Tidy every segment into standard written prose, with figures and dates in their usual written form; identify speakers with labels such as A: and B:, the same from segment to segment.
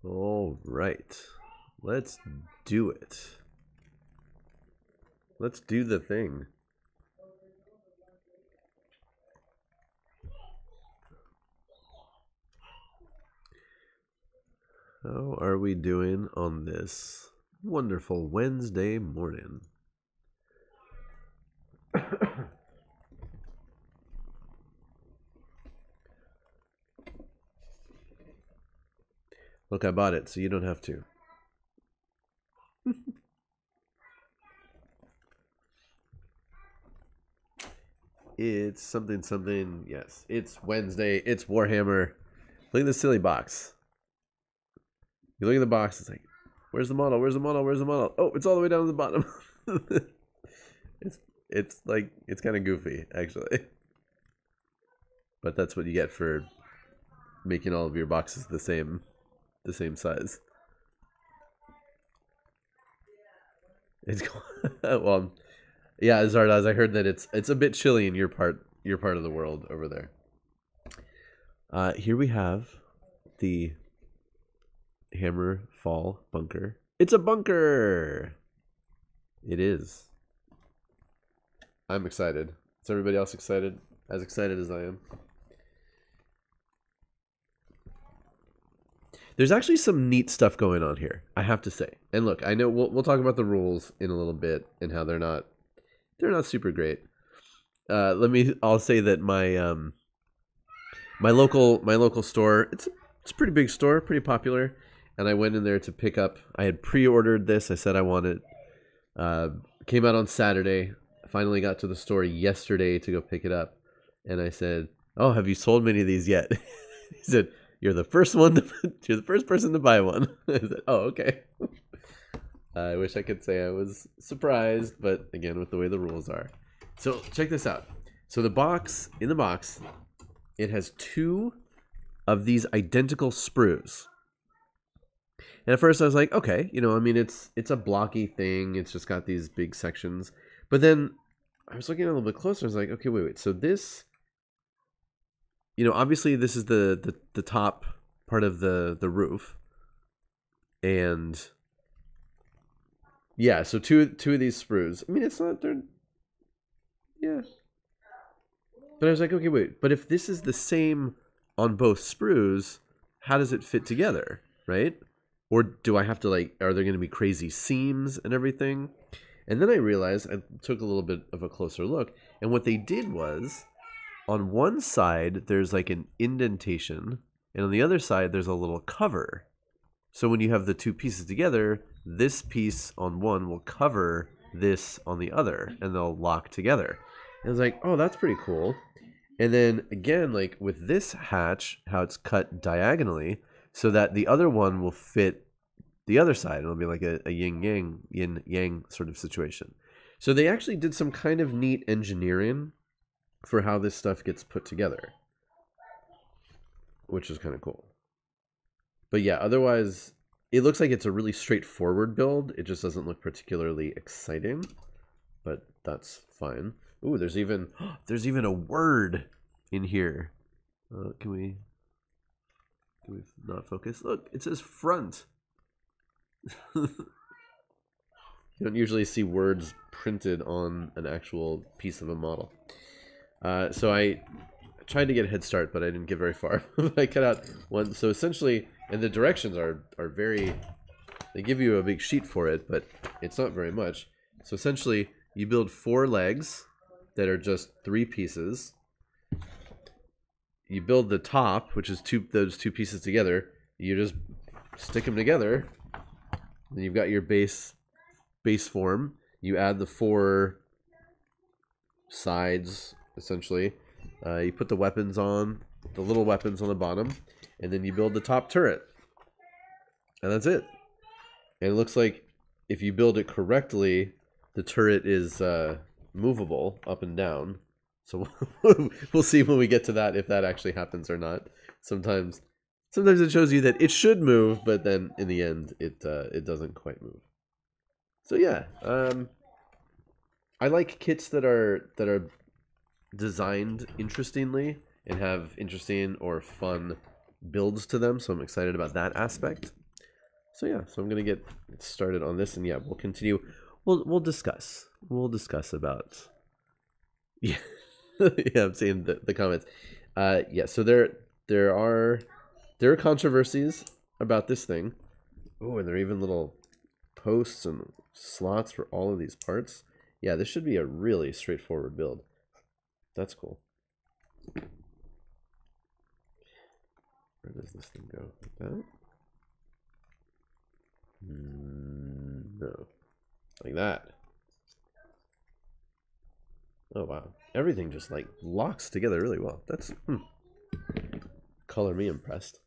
A: All right. Let's do it. Let's do the thing. How are we doing on this wonderful Wednesday morning? Look, I bought it, so you don't have to. It's something, something. Yes, it's Wednesday. It's Warhammer. Look at this silly box. You look at the box, it's like, where's the model? Where's the model? Where's the model? Oh, it's all the way down to the bottom. it's like, it's kind of goofy, actually. But that's what you get for making all of your boxes the same size. It's well, yeah, Zardoz, I heard that it's a bit chilly in your part of the world over there. Here we have the Hammerfall Bunker. It's a bunker. It is. I'm excited. Is everybody else excited? As excited as I am. There's actually some neat stuff going on here, I have to say. And look, I know we'll talk about the rules in a little bit and how they're not super great. I'll say that my my local store, it's a pretty big store, pretty popular, and I went in there to pick up. I had pre-ordered this. I said I want it. Came out on Saturday. I finally got to the store yesterday to go pick it up, and I said, "Oh, have you sold many of these yet?" He said, "You're the first one. You're the first person to buy one." I said, "Oh, okay." I wish I could say I was surprised, but again, with the way the rules are. So check this out. So in the box, it has 2 of these identical sprues. And at first I was like, okay, I mean, it's a blocky thing. It's just got these big sections. But then I was looking a little bit closer. I was like, okay, wait. So this, obviously this is the top part of the roof. And yeah, so two of these sprues. I mean, it's not, yeah. But I was like, okay, wait. But if this is the same on both sprues, how does it fit together, right? Or do I have to, are there going to be crazy seams and everything? And then I realized, I took a little bit of a closer look, and what they did was, on one side, there's like an indentation, and on the other side, there's a little cover. So when you have the 2 pieces together, this piece on one will cover this on the other, and they'll lock together. And I was like, oh, that's pretty cool. And then again, like with this hatch, how it's cut diagonally, so that the other one will fit the other side. It'll be like a yin-yang sort of situation. So they actually did some kind of neat engineering for how this stuff gets put together, which is kind of cool. But yeah, otherwise, it looks like it's a really straightforward build. It just doesn't look particularly exciting, but that's fine. Ooh, there's even a word in here. Can we not focus? Look, it says front. You don't usually see words printed on an actual piece of a model. So I tried to get a head start, but I didn't get very far. I cut out one. So essentially, and the directions are very, they give you a big sheet for it, but it's not very much. So essentially, you build 4 legs that are just 3 pieces. You build the top, which is those 2 pieces together. You just stick them together. Then you've got your base form. You add the 4 sides, essentially. You put the weapons on, the little weapons on the bottom, and then you build the top turret. And that's it. And it looks like if you build it correctly, the turret is movable up and down. So we'll see when we get to that if that actually happens or not. Sometimes it shows you that it should move, but then in the end it doesn't quite move. So yeah, I like kits that are designed interestingly and have interesting or fun builds to them. So I'm excited about that aspect. So yeah, so I'm gonna get started on this, and yeah, we'll continue. We'll discuss. We'll discuss about. Yeah, yeah. I'm seeing the comments. Yeah. So there are controversies about this thing. Oh, and there are even little posts and slots for all of these parts. Yeah, this should be a really straightforward build. That's cool. Where does this thing go? Like that? No. Like that. Oh, wow. Everything just, like, locks together really well. That's... Color me impressed.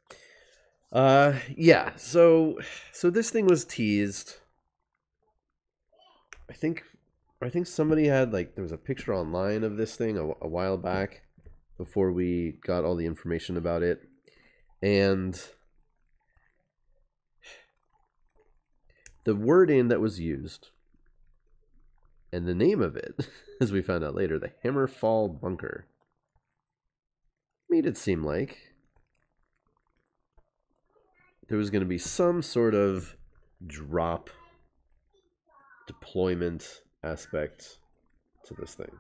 A: Yeah, so this thing was teased. I think somebody had, like, there was a picture online of this thing a while back before we got all the information about it. And the wording that was used and the name of it, as we found out later, the Hammerfall Bunker, made it seem like there was going to be some sort of drop deployment aspect to this thing.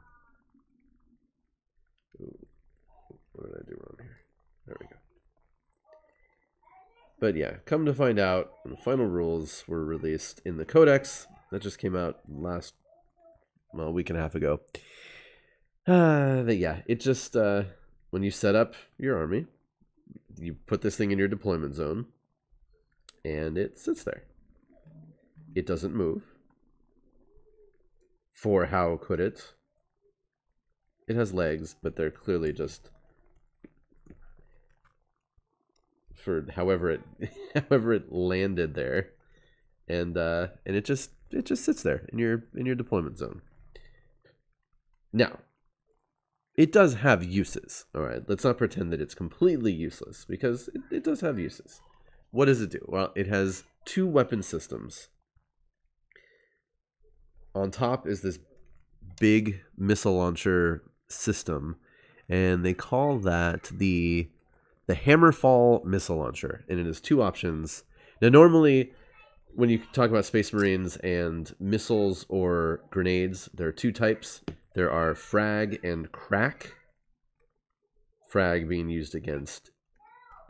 A: Ooh, what did I do wrong here? There we go. But yeah, come to find out, the final rules were released in the Codex. That just came out last, well, a week and a half ago. But yeah, it just, when you set up your army, you put this thing in your deployment zone, and it sits there. It doesn't move. For how could it? It has legs, but they're clearly just for however it landed there, and it just sits there in your deployment zone. Now, it does have uses. All right, let's not pretend that it's completely useless, because it does have uses. What does it do? Well, it has 2 weapon systems. On top is this big missile launcher system, and they call that the Hammerfall missile launcher, and it has 2 options. Now, normally, when you talk about Space Marines and missiles or grenades, there are 2 types. There are frag and crack. Frag being used against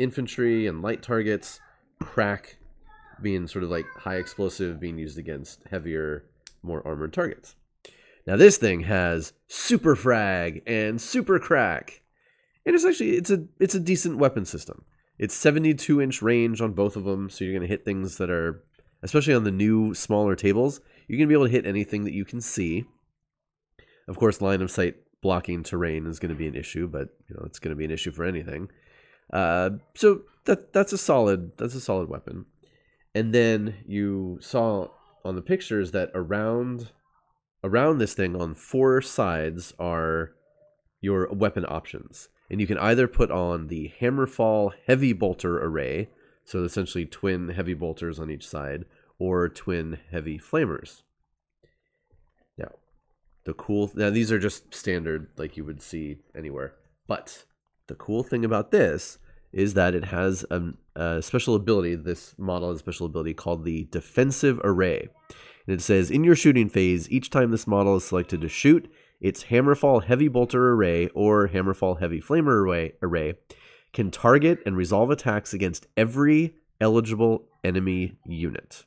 A: infantry and light targets. Crack being sort of like high explosive, being used against heavier, more armored targets. Now this thing has super frag and super crack, and it's actually it's a decent weapon system. It's 72-inch range on both of them, so you're gonna hit things that are, especially on the new smaller tables, you're gonna be able to hit anything that you can see. Of course, line of sight blocking terrain is going to be an issue, but you know it's going to be an issue for anything. So that's a solid weapon. And then you saw on the pictures that around this thing on 4 sides are your weapon options, and you can either put on the Hammerfall Heavy Bolter array, so essentially twin heavy bolters on each side, or twin heavy flamers. Now these are just standard like you would see anywhere, but the cool thing about this is that it has a special ability. This model has a special ability called the Defensive Array, and it says in your shooting phase, each time this model is selected to shoot, its Hammerfall Heavy Bolter array or Hammerfall Heavy Flamer array can target and resolve attacks against every eligible enemy unit.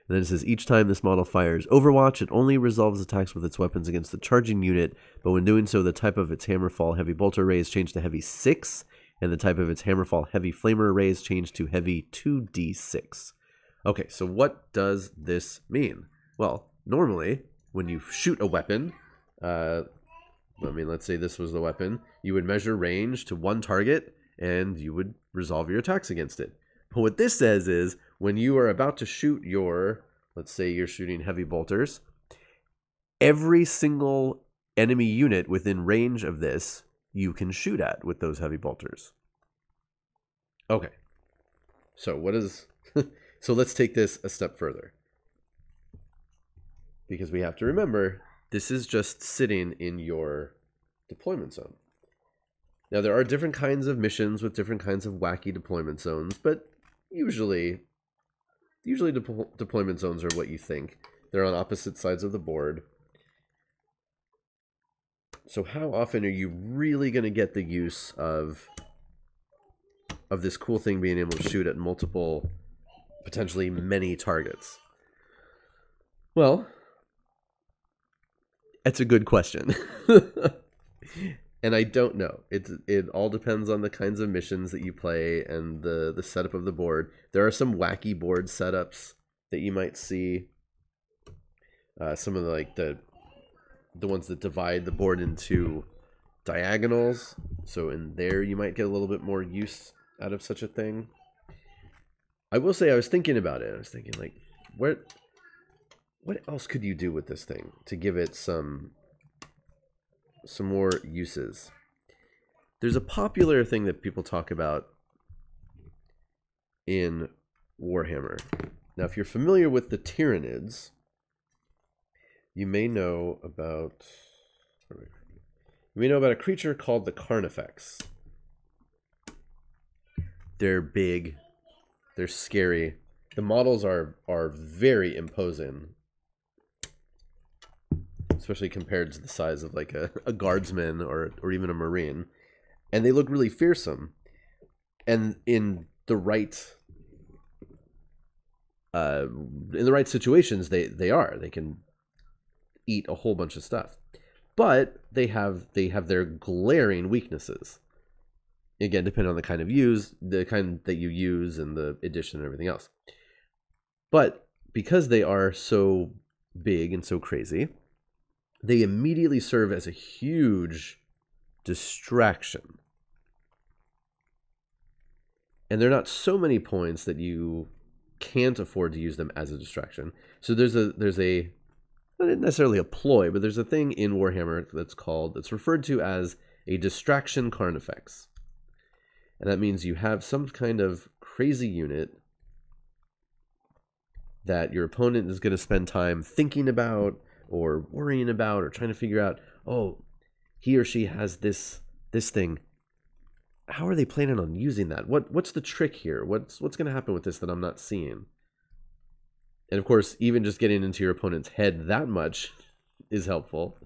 A: And then it says, each time this model fires Overwatch, it only resolves attacks with its weapons against the charging unit, but when doing so, the type of its Hammerfall Heavy Bolter array is changed to Heavy 6, and the type of its Hammerfall Heavy Flamer array is changed to Heavy 2d6. Okay, so what does this mean? Well, normally, when you shoot a weapon, let's say this was the weapon, you would measure range to 1 target, and you would resolve your attacks against it. But what this says is, when you are about to shoot your, let's say you're shooting heavy bolters, every single enemy unit within range of this, you can shoot at with those heavy bolters. Okay. So what is... so let's take this a step further. Because we have to remember, this is just sitting in your deployment zone. Now, there are different kinds of missions with different kinds of wacky deployment zones, but usually deployment zones are what you think. They're on opposite sides of the board. So how often are you really going to get the use of this cool thing being able to shoot at multiple, potentially many targets? Well, that's a good question. And I don't know. It all depends on the kinds of missions that you play and the setup of the board. There are some wacky board setups that you might see. Some of the ones that divide the board into diagonals. So in there you might get a little bit more use out of such a thing. I will say I was thinking about it. I was thinking like, what else could you do with this thing to give it some more uses? There's a popular thing that people talk about in Warhammer. Now, if you're familiar with the Tyranids, you may know about a creature called the Carnifex. They're big, they're scary. The models are very imposing, especially compared to the size of like a guardsman or even a marine, and they look really fearsome. And in the right situations, they can eat a whole bunch of stuff, but they have their glaring weaknesses. Again, depending on the kind that you use and the edition and everything else. But because they are so big and so crazy, they immediately serve as a huge distraction. And they're not so many points that you can't afford to use them as a distraction. So there's a not necessarily a ploy, but there's a thing in Warhammer that's referred to as a distraction Carnifex. And that means you have some kind of crazy unit that your opponent is going to spend time thinking about or worrying about or trying to figure out, oh, he or she has this thing. How are they planning on using that? What's the trick here? What's going to happen with this that I'm not seeing? And of course, even just getting into your opponent's head that much is helpful.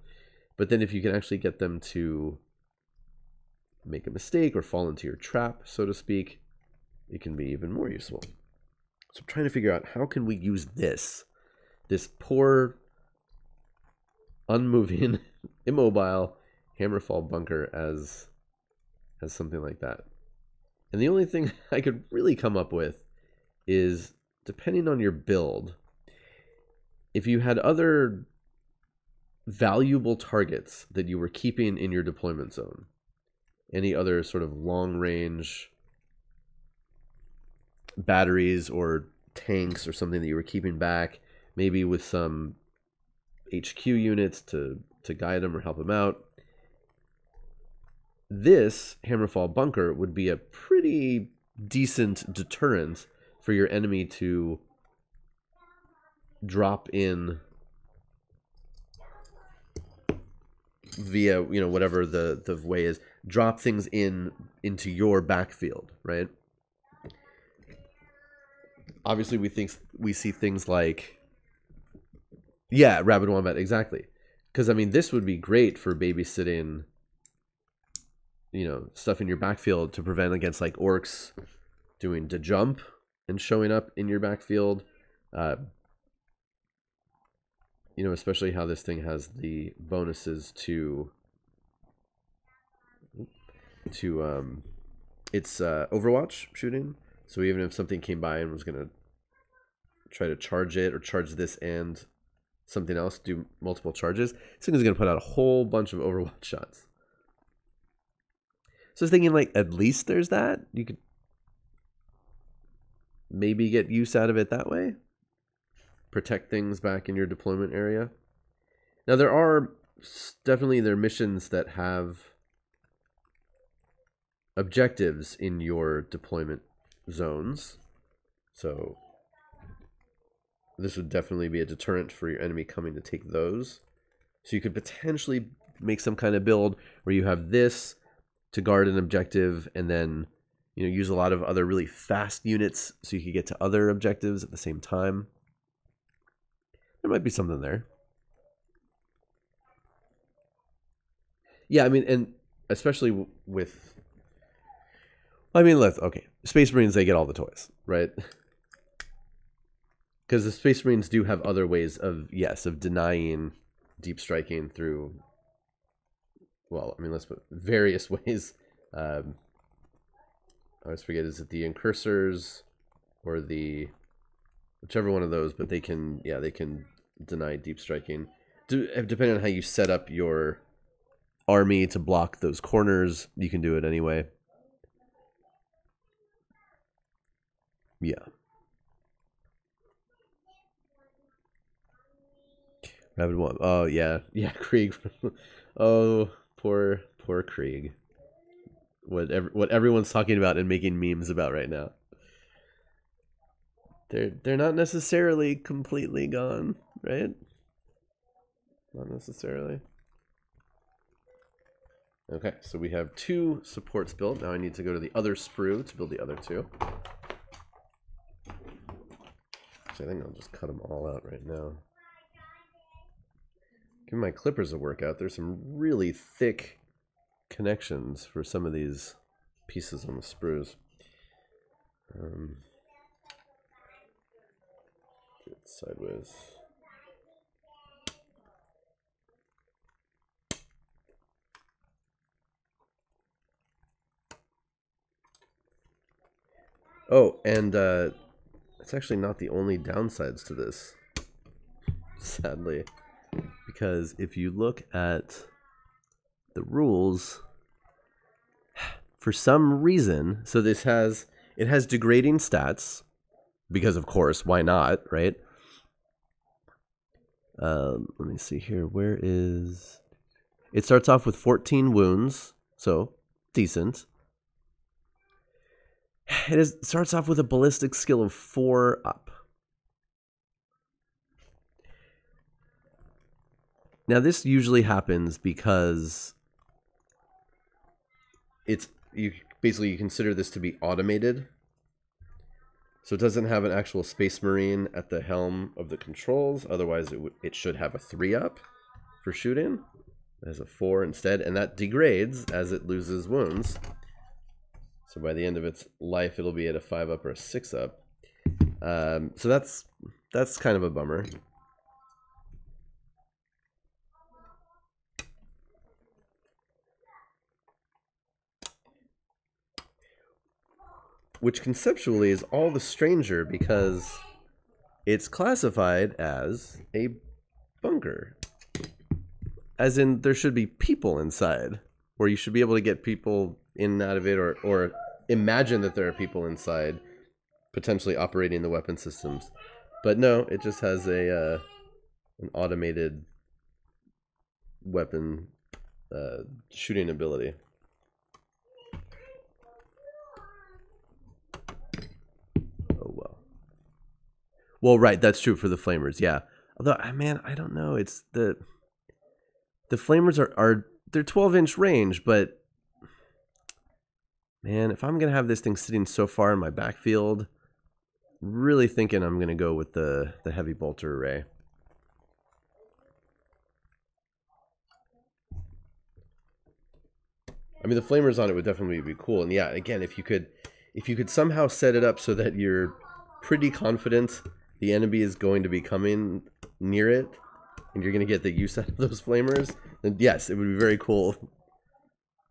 A: But then if you can actually get them to make a mistake or fall into your trap, so to speak, it can be even more useful. So I'm trying to figure out, how can we use this poor, unmoving, immobile Hammerfall Bunker as something like that. And the only thing I could really come up with is, depending on your build, if you had other valuable targets that you were keeping in your deployment zone, any other sort of long-range batteries or tanks or something that you were keeping back, maybe with some HQ units to guide them or help them out, this Hammerfall Bunker would be a pretty decent deterrent for your enemy to drop in via, whatever the way is, drop things into your backfield, right? Obviously, we see things like, yeah, Rabid Wombat, exactly. Because, I mean, this would be great for babysitting, stuff in your backfield to prevent against, like, orcs doing the jump and showing up in your backfield. Especially how this thing has the bonuses to its Overwatch shooting. So even if something came by and was going to try to charge it, or charge this and something else, do multiple charges, this thing is going to put out a whole bunch of Overwatch shots. So I was thinking, like, at least there's that. You could maybe get use out of it that way. Protect things back in your deployment area. Now, there are definitely missions that have objectives in your deployment zones. So this would definitely be a deterrent for your enemy coming to take those. So you could potentially make some kind of build where you have this to guard an objective, and then, you know, use a lot of other really fast units so you can get to other objectives at the same time. There might be something there. Yeah, I mean, and especially with, I mean, okay, Space Marines, they get all the toys, right? Because the Space Marines do have other ways of, yes, of denying deep striking through, well, I mean, let's put various ways. I always forget, is it the incursors or the, whichever one of those, but they can, yeah, they can deny deep striking. Depending on how you set up your army to block those corners, you can do it anyway. Yeah. Rapid one. Oh yeah, yeah, Krieg. Oh, poor Krieg. What everyone's talking about and making memes about right now. They're not necessarily completely gone, right? Not necessarily. Okay, so we have 2 supports built. Now I need to go to the other sprue to build the other 2. Actually, I think I'll just cut them all out right now. Give my clippers a workout. There's some really thick connections for some of these pieces on the sprues. Do it sideways. Oh, and it's actually not the only downsides to this, sadly, because if you look at the rules, for some reason, so it has degrading stats, because of course, why not, right? Let me see here. Where is it? Starts off with 14 wounds, so decent. It starts off with a ballistic skill of 4 up. Now this usually happens because you consider this to be automated. So it doesn't have an actual Space Marine at the helm of the controls. Otherwise it should have a 3 up for shooting. It has a 4 instead, and that degrades as it loses wounds. So by the end of its life, it'll be at a 5 up or a 6 up. So that's kind of a bummer. Which conceptually is all the stranger because it's classified as a bunker. As in, there should be people inside, or you should be able to get people in and out of it, or imagine that there are people inside potentially operating the weapon systems. But no, it just has an automated weapon shooting ability. Oh well. Well, right, that's true for the flamers, yeah. Although, man, I don't know. It's the flamers are they're 12-inch range, but man, if I'm gonna have this thing sitting so far in my backfield, really thinking I'm gonna go with the heavy bolter array. I mean, the flamers on it would definitely be cool, and yeah, again, if you could somehow set it up so that you're pretty confident the enemy is going to be coming near it, and you're going to get the use out of those flamers, then yes, it would be very cool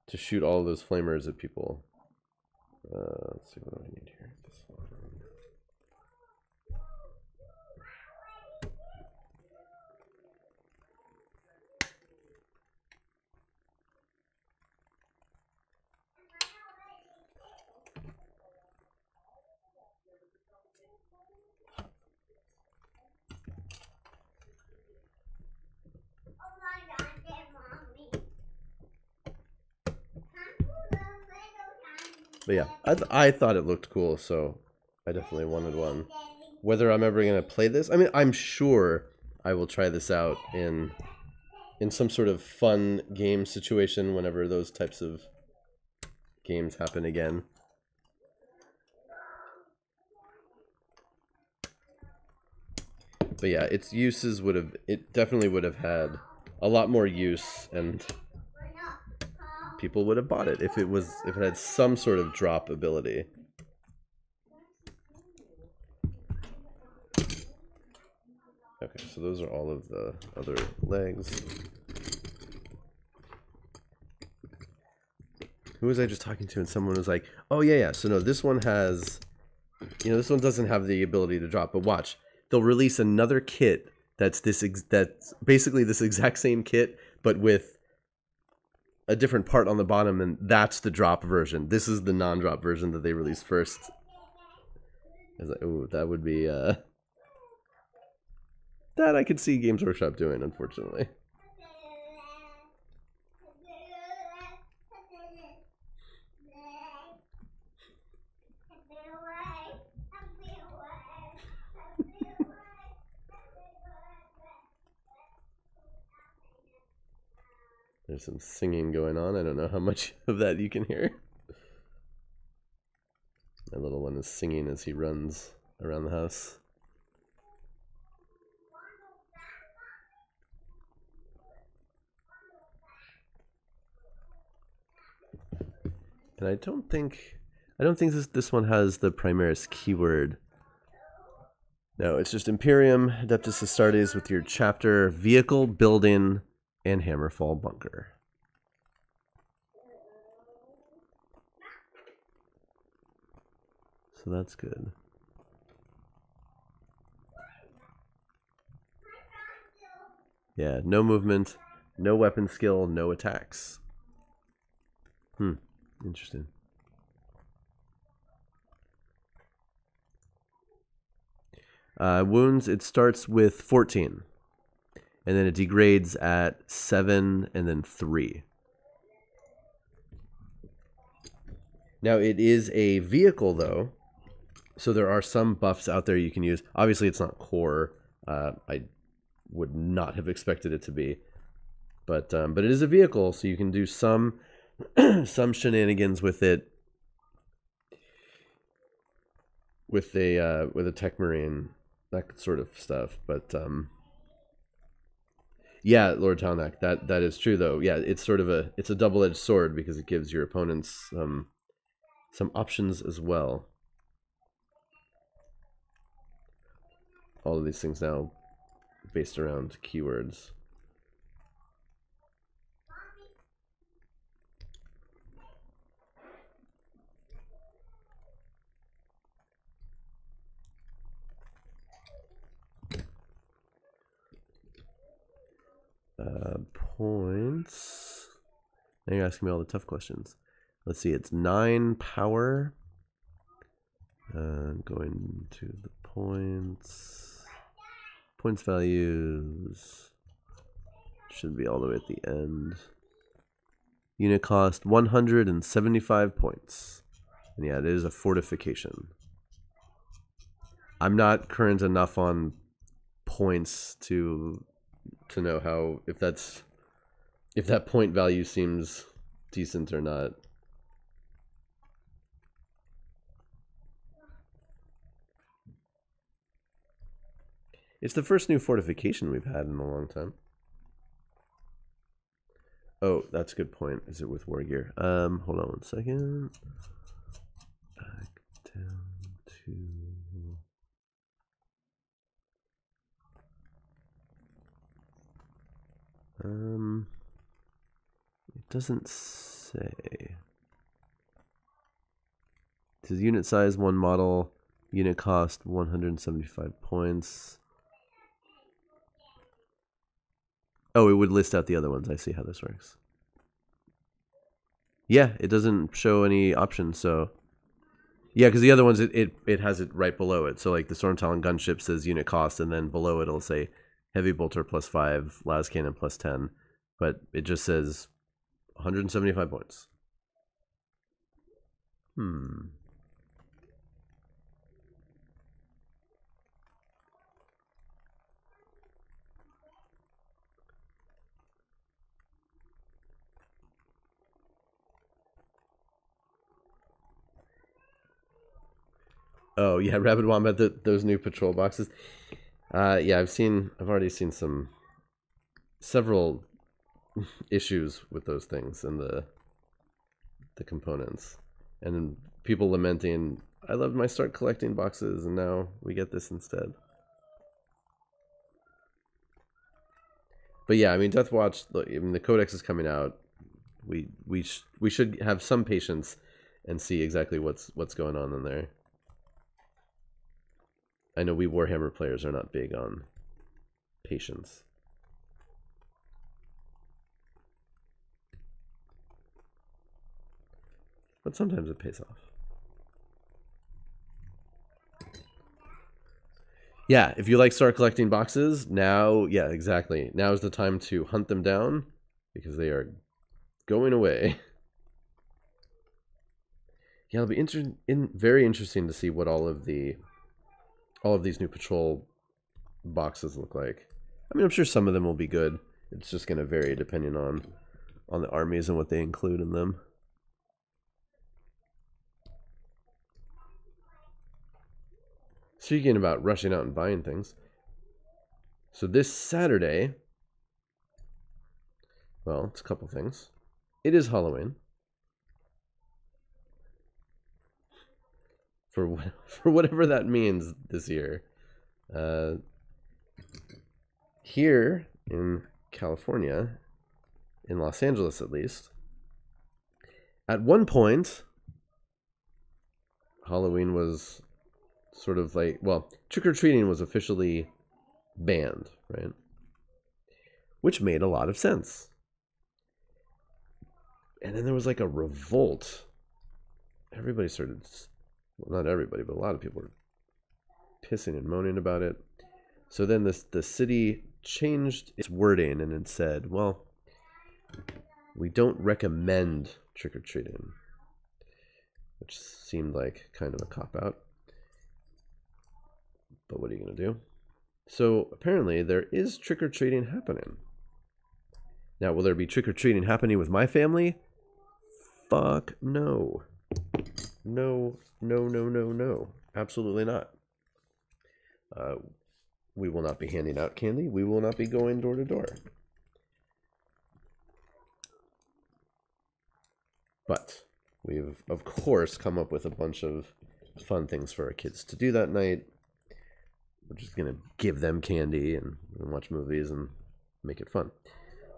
A: to shoot all of those flamers at people. Let's see what do I need here. This one. But yeah, I thought it looked cool, so I definitely wanted one. Whether I'm ever going to play this, I mean, I'm sure I will try this out in some sort of fun game situation whenever those types of games happen again. But yeah, its uses would have, it definitely would have had a lot more use, and people would have bought it if it had some sort of drop ability. Okay, so those are all of the other legs. Who was I just talking to? And someone was like, oh yeah, so no, this one has, this one doesn't have the ability to drop, but watch. They'll release another kit that's that's basically this exact same kit, but with a different part on the bottom, and that's the drop version. This is the non-drop version that they released first. I was like, ooh, that would be, that I could see Games Workshop doing, unfortunately. There's some singing going on. I don't know how much of that you can hear. My little one is singing as he runs around the house. And I don't think this one has the Primaris keyword. No, it's just Imperium, Adeptus Astartes with your chapter, vehicle, building, and Hammerfall Bunker. So that's good. Yeah, no movement, no weapon skill, no attacks. Interesting. Wounds, it starts with 14. And then it degrades at 7 and then 3. Now, it is a vehicle, though. So there are some buffs out there you can use. Obviously, it's not core. I would not have expected it to be. But it is a vehicle, so you can do some some shenanigans with it. With a Tech Marine, that sort of stuff. But yeah, Lord Talnak, that is true though. Yeah, it's sort of a double-edged sword because it gives your opponents some options as well. All of these things now based around keywords. Points. Now you're asking me all the tough questions. Let's see, it's 9 power. Going to the points. Points values should be all the way at the end. Unit cost 175 points. And yeah, it is a fortification. I'm not current enough on points to know how if that point value seems decent or not. It's the first new fortification we've had in a long time. Oh, that's a good point. Is it with war gear? Hold on one second. Back down to it doesn't say. It says unit size 1 model, unit cost 175 points. Oh, it would list out the other ones. I see how this works. Yeah, it doesn't show any options, so yeah, because the other ones it has it right below it. So like the Storm Talon gunship says unit cost, and then below it'll say heavy bolter +5, las cannon +10, but it just says 175 points. Oh yeah, Rabid Wombat, those new patrol boxes. Yeah, I've already seen several issues with those things and the components, and people lamenting, I loved my start collecting boxes and now we get this instead. But yeah, I mean, Death Watch, look, I mean, the codex is coming out. We should have some patience and see exactly what's going on in there. I know we Warhammer players are not big on patience. But sometimes it pays off. Yeah, if you like start collecting boxes, now, yeah, exactly. Now is the time to hunt them down because they are going away. Yeah, it'll be very interesting to see what all of these new patrol boxes look like. I mean, I'm sure some of them will be good. It's just going to vary depending on the armies and what they include in them. Speaking about rushing out and buying things. So this Saturday, well, it's a couple things. It is Halloween. For whatever that means this year. Here in California, in Los Angeles at least, at one point, Halloween was sort of like, well, trick-or-treating was officially banned, right? Which made a lot of sense. And then there was like a revolt. Everybody started, well, not everybody, but a lot of people were pissing and moaning about it. So then the city changed its wording and it said, well, we don't recommend trick-or-treating, which seemed like kind of a cop-out. But what are you going to do? So apparently there is trick-or-treating happening. Now, will there be trick-or-treating happening with my family? Fuck no. No, no, no, no, no. Absolutely not. We will not be handing out candy. We will not be going door to door. But we've, of course, come up with a bunch of fun things for our kids to do that night. We're just going to give them candy and watch movies and make it fun.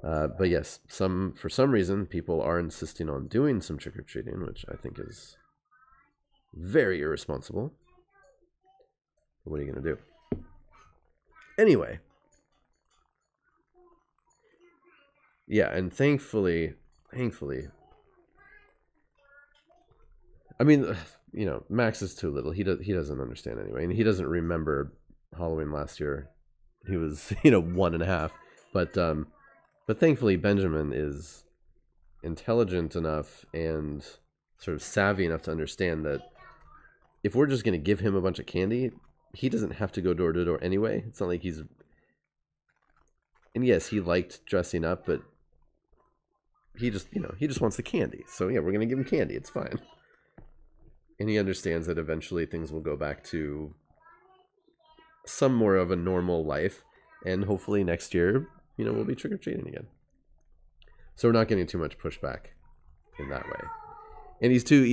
A: But yes, for some reason, people are insisting on doing some trick-or-treating, which I think is very irresponsible. What are you going to do? Anyway. Yeah, and thankfully, I mean, you know, Max is too little. He doesn't understand anyway, and he doesn't remember Halloween last year. He was, 1.5, but thankfully Benjamin is intelligent enough and sort of savvy enough to understand that if we're just going to give him a bunch of candy, he doesn't have to go door to door anyway. It's not like he's, and yes, he liked dressing up, but he just, he just wants the candy. So yeah, we're going to give him candy. It's fine. And he understands that eventually things will go back to some more of a normal life, and hopefully next year, we'll be trick-or-treating again. So we're not getting too much pushback in that way. And he's too,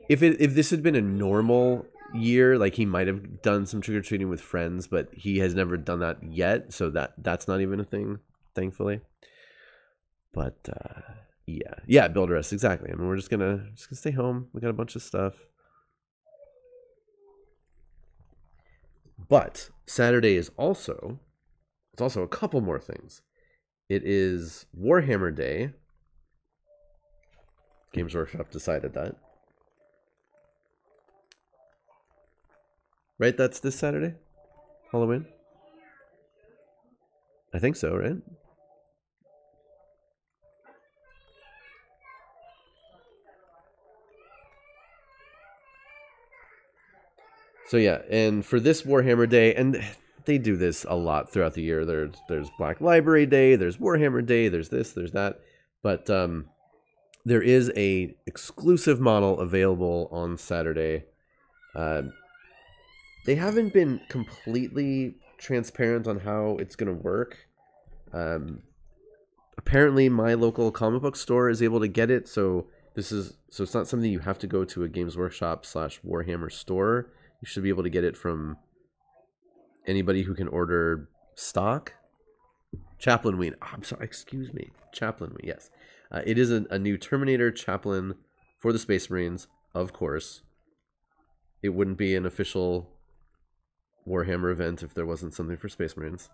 A: if this had been a normal year, like, he might have done some trick-or-treating with friends, but he has never done that yet, so that's not even a thing, thankfully. But yeah, build rest, exactly. I mean, we're just gonna stay home. We got a bunch of stuff. But Saturday is also a couple more things. It is Warhammer Day. Games Workshop decided that. Right? That's this Saturday? Halloween? I think so, right? So yeah, and for this Warhammer Day, and they do this a lot throughout the year. There's Black Library Day, there's Warhammer Day, there's this, there's that. But there is a exclusive model available on Saturday. They haven't been completely transparent on how it's going to work. Apparently, my local comic book store is able to get it, so it's not something you have to go to a Games Workshop / Warhammer store. You should be able to get it from anybody who can order stock. Chaplain Ween. Oh, I'm sorry, excuse me. Chaplain Ween, yes. It is a new Terminator Chaplain for the Space Marines, of course. It wouldn't be an official Warhammer event if there wasn't something for Space Marines.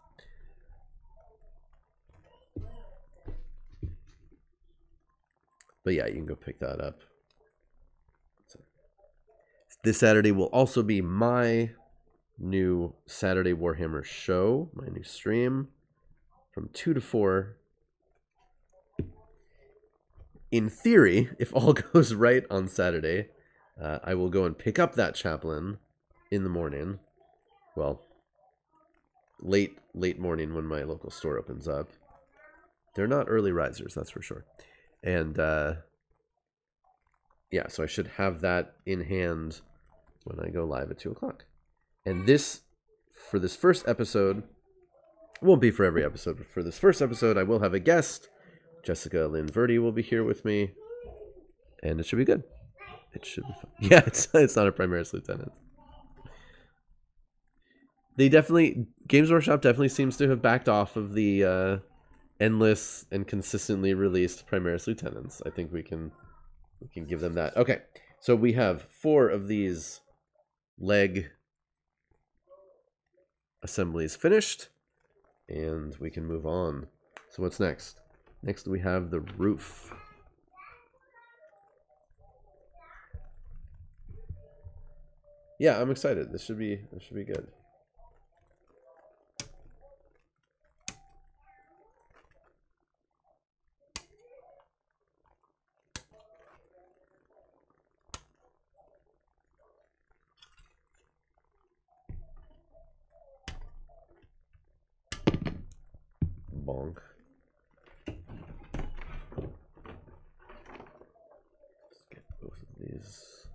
A: But yeah, you can go pick that up. So, this Saturday will also be my new Saturday Warhammer show, my new stream from 2 to 4. In theory, if all goes right on Saturday, I will go and pick up that chaplain in the morning. Well, late morning when my local store opens up. They're not early risers, that's for sure. And yeah, so I should have that in hand when I go live at 2 o'clock. And for this first episode, won't be for every episode, but for this first episode, I will have a guest. Jessica Lynn Verdi will be here with me, and it should be good. It should be fun. Yeah, it's not a Primaris Lieutenant. Games Workshop definitely seems to have backed off of the endless and consistently released Primaris Lieutenants. I think we can give them that. Okay, so we have 4 of these leg assemblies finished, and we can move on. So what's next? Next we have the roof. Yeah, I'm excited. This should be good. Bonk. Let's get both of these.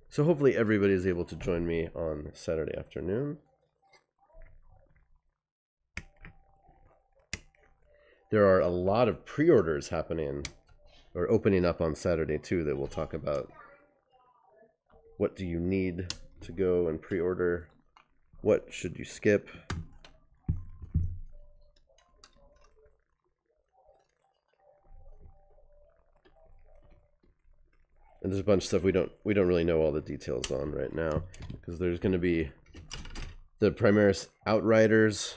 A: So hopefully everybody is able to join me on Saturday afternoon. There are a lot of pre-orders happening or opening up on Saturday too that we'll talk about. What do you need to go and pre-order? What should you skip? And there's a bunch of stuff we don't really know all the details on right now, because there's going to be the Primaris Outriders,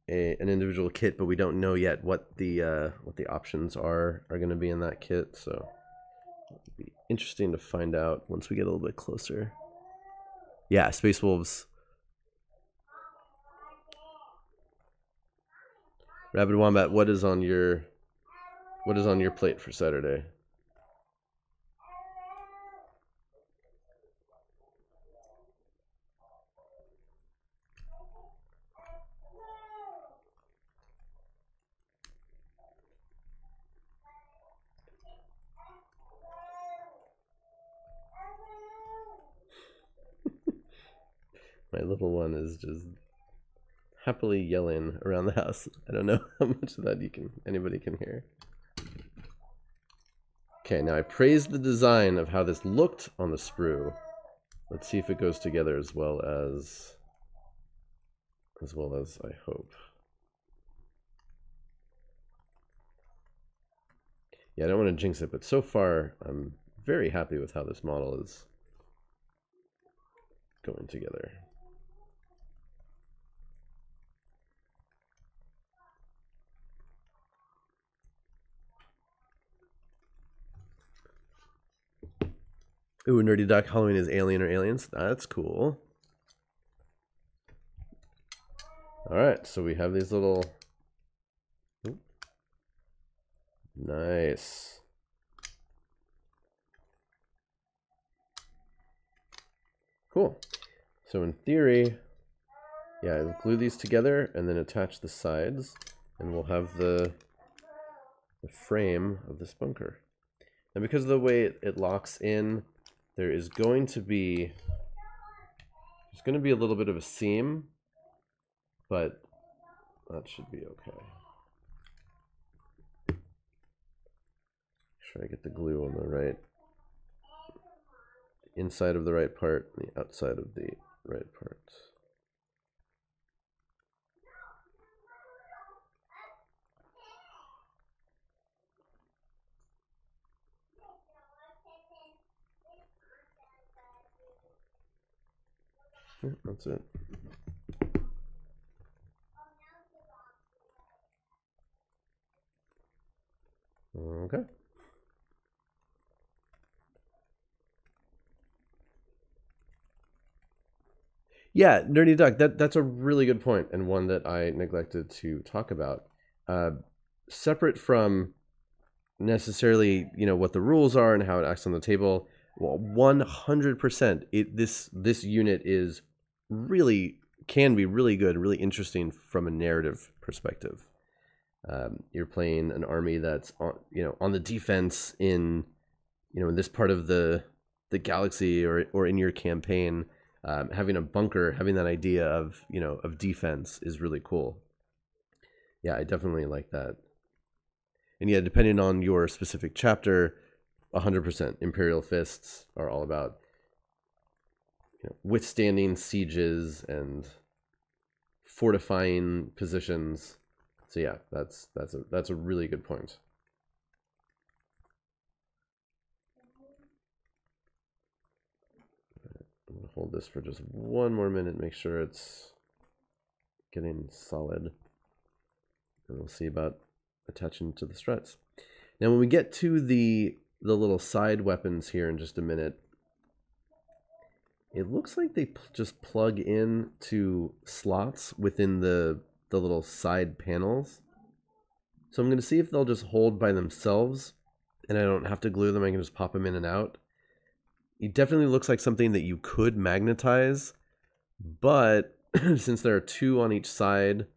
A: an individual kit, but we don't know yet what the options are going to be in that kit. So it'll be interesting to find out once we get a little bit closer. Yeah, Space Wolves. Rabid Wombat, what is on your plate for Saturday? My little one is just happily yelling around the house. I don't know how much of that anybody can hear. Okay, now I praised the design of how this looked on the sprue. Let's see if it goes together as well as I hope. Yeah, I don't want to jinx it, but so far I'm very happy with how this model is going together. Ooh, Nerdy Duck, Halloween is Alien or Aliens. That's cool. Alright, so we have these little... Ooh. Nice. Cool. So in theory, yeah, I'll glue these together and then attach the sides, and we'll have the frame of this bunker. And because of the way it locks in, there is going to be a little bit of a seam, but that should be okay. Make sure I get the glue on the right inside of the right part and the outside of the right part. Yeah, that's it. Okay. Yeah, Nerdy Duck, that's a really good point, and one that I neglected to talk about. Separate from necessarily, what the rules are and how it acts on the table, well, 100%, this unit is can be really good, really interesting from a narrative perspective. You're playing an army that's on the defense in this part of the galaxy or in your campaign. Having a bunker, having that idea of defense is really cool. Yeah, I definitely like that. And yeah, depending on your specific chapter, 100% Imperial Fists are all about withstanding sieges and fortifying positions. So yeah, that's a really good point. I'm gonna hold this for just one more minute, make sure it's getting solid, and we'll see about attaching to the struts. Now, when we get to the little side weapons here in just a minute, it looks like they just plug in to slots within the little side panels. So I'm going to see if they'll just hold by themselves and I don't have to glue them. I can just pop them in and out. It definitely looks like something that you could magnetize, but since there are 2 on each side,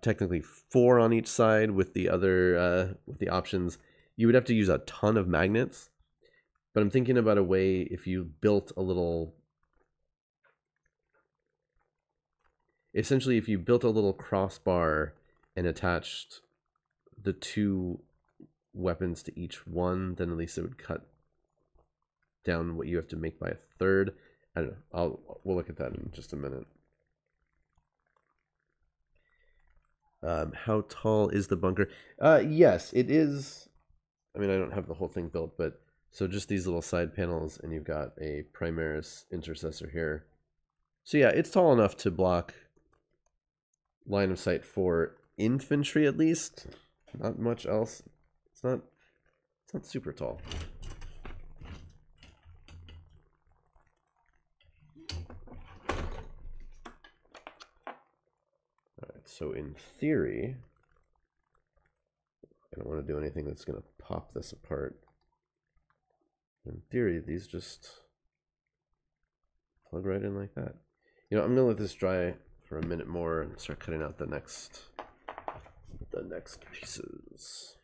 A: technically 4 on each side with the other with the options, you would have to use a ton of magnets. But I'm thinking about a way, if you built a little, essentially if you built a little crossbar and attached the 2 weapons to each one, then at least it would cut down what you have to make by a third. I don't know. We'll look at that in just a minute. How tall is the bunker? Yes, it is. I mean, I don't have the whole thing built, but so just these little side panels, and you've got a Primaris intercessor here. So yeah, it's tall enough to block line of sight for infantry at least. Not much else. It's not super tall. Alright, so in theory, I don't want to do anything that's going to pop this apart. In theory, these just plug right in like that. I'm going to let this dry for a minute more and start cutting out the next pieces.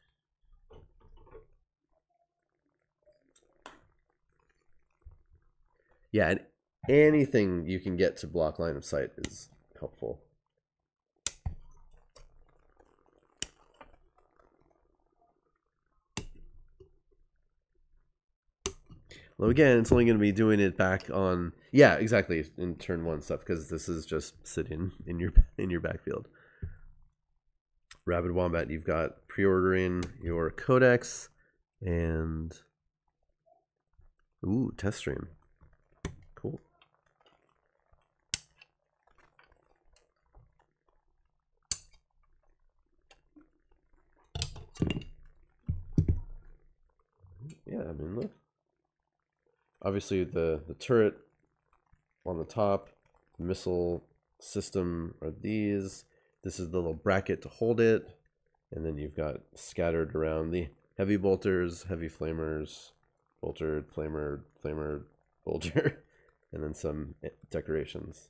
A: Yeah, and anything you can get to block line of sight is helpful. Well, again, it's only going to be doing it back on, yeah, exactly, in turn 1 stuff, because this is just sitting in your backfield. Rabid Wombat, you've got pre-ordering your codex and test stream. Cool. Yeah, I mean, look. Obviously, the turret on the top, the missile system are these. This is the little bracket to hold it. And then you've got scattered around the heavy bolters, heavy flamers, bolter, flamer, bolter, and then some decorations.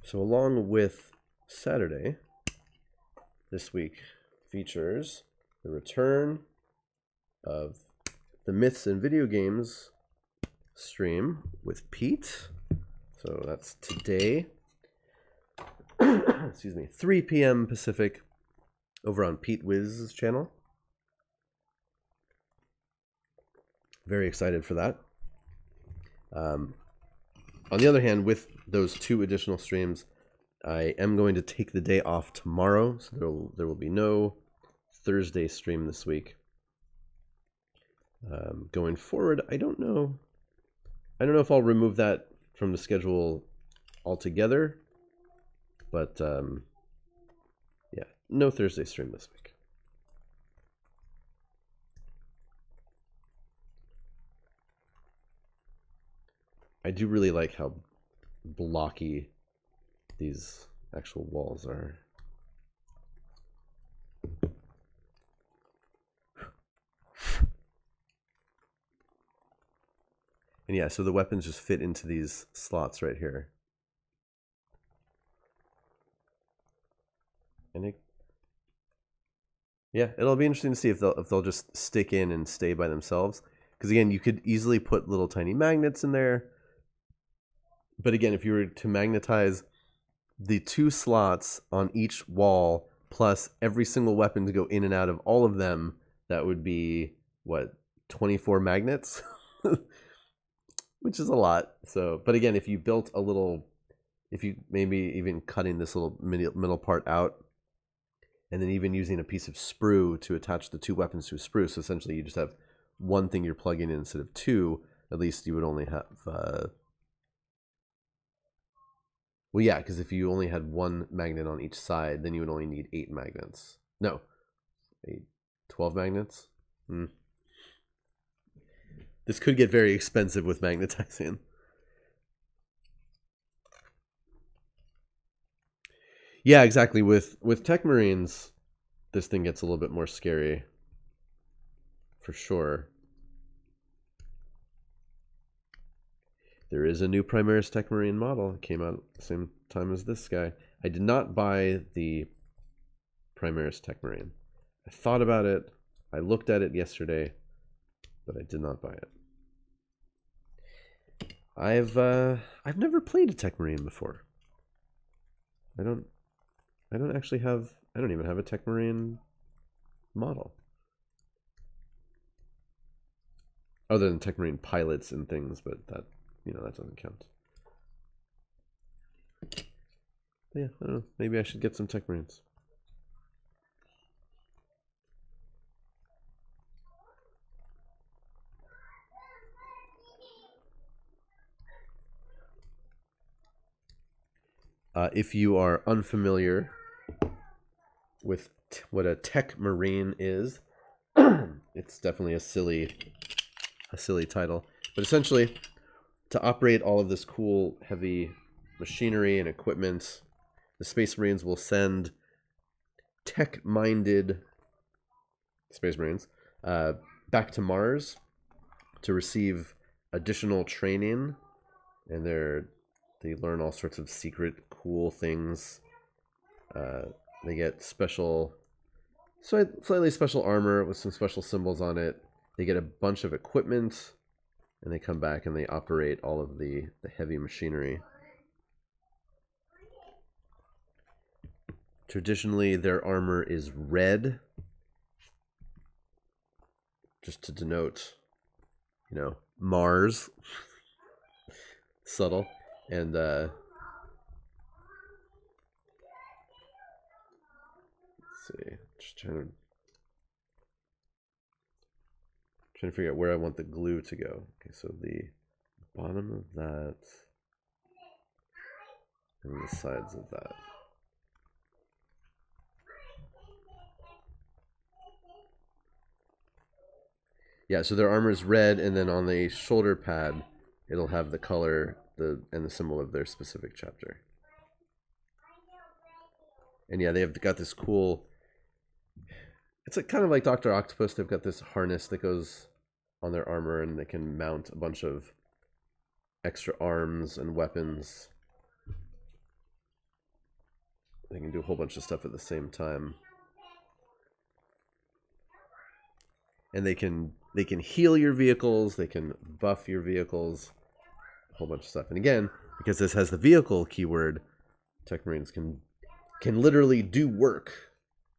A: So along with Saturday, this week features the return of the Myths and Video Games stream with Pete. So that's today. Excuse me, 3 p.m. Pacific over on Pete Wiz's channel. Very excited for that. On the other hand, with those 2 additional streams, I am going to take the day off tomorrow, so there will be no Thursday stream this week. Going forward, I don't know if I'll remove that from the schedule altogether, but yeah, no Thursday stream this week. I do really like how blocky these actual walls are. And yeah, so the weapons just fit into these slots right here. And yeah, it'll be interesting to see if they'll just stick in and stay by themselves. Because again, you could easily put little tiny magnets in there. But again, if you were to magnetize the 2 slots on each wall, plus every single weapon to go in and out of all of them, that would be, what, 24 magnets? Which is a lot. So, but again, if you built a little, if you maybe even cutting this little middle part out, and then even using a piece of sprue to attach the 2 weapons to a sprue, so essentially you just have one thing you're plugging in instead of 2, at least you would only have, well, yeah, because if you only had 1 magnet on each side, then you would only need 8 magnets. No, 12 magnets? This could get very expensive with magnetizing. Yeah, exactly. With Tech Marines, this thing gets a little bit more scary. For sure. There is a new Primaris Tech Marine model. It came out at the same time as this guy. I did not buy the Primaris Tech Marine. I thought about it. I looked at it yesterday, but I did not buy it. I've never played a Tech Marine before. I don't actually have, I don't even have a Tech Marine model. Other than Tech Marine pilots and things, but that, you know, that doesn't count. But yeah, I don't know. Maybe I should get some Tech Marines. If you are unfamiliar with what a Tech Marine is, it's definitely a silly title. But essentially, to operate all of this cool, heavy machinery and equipment, the Space Marines will send tech-minded Space Marines back to Mars to receive additional training, and they learn all sorts of secret, cool things. They get slightly special armor with some special symbols on it. They get a bunch of equipment, and they come back and they operate all of the heavy machinery. Traditionally, their armor is red, just to denote, you know, Mars. Subtle. And let's see, just trying to figure out where I want the glue to go. Okay, so the bottom of that and the sides of that. Yeah, so their armor is red, and then on the shoulder pad, it'll have the color and the symbol of their specific chapter. And yeah, they've got this cool. It's like, kind of like Dr. Octopus. They've got this harness that goes on their armor, and they can mount a bunch of extra arms and weapons. They can do a whole bunch of stuff at the same time. And they can heal your vehicles, they can buff your vehicles, a whole bunch of stuff. And again, because this has the vehicle keyword, Tech Marines can literally do work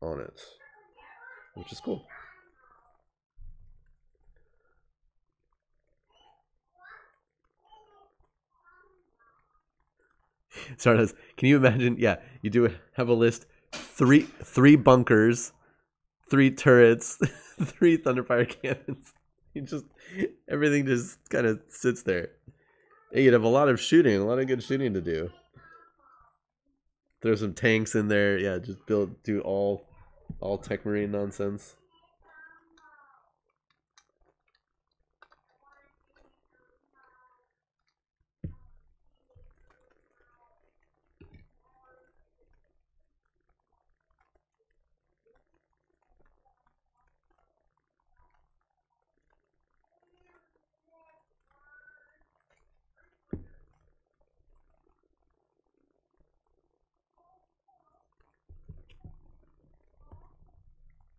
A: on it, which is cool. Sarnas, can you imagine? Yeah, you do have a list: three bunkers, 3 turrets, 3 thunderfire cannons. You just everything just kind of sits there. And you'd have a lot of shooting, a lot of good shooting to do. Throw some tanks in there. Yeah, just do all Tech Marine nonsense.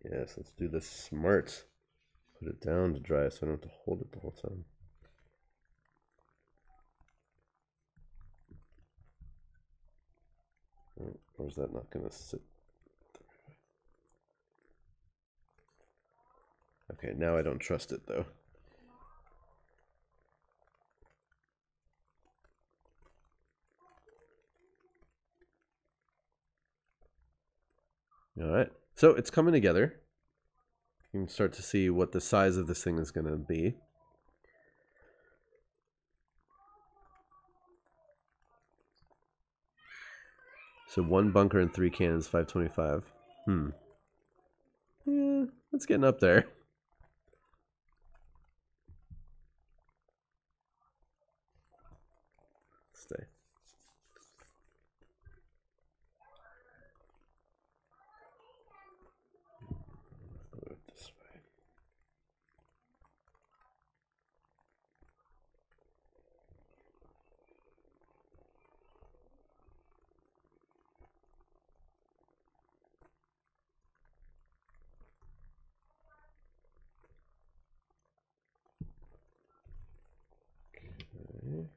A: Yes, let's do this smart. Put it down to dry so I don't have to hold it the whole time. Oh, or is that not going to sit? Okay, now I don't trust it though. All right, so it's coming together. You can start to see what the size of this thing is going to be. So 1 bunker and 3 cannons, 525. Yeah, it's getting up there. Stay. Move it this way. Okay.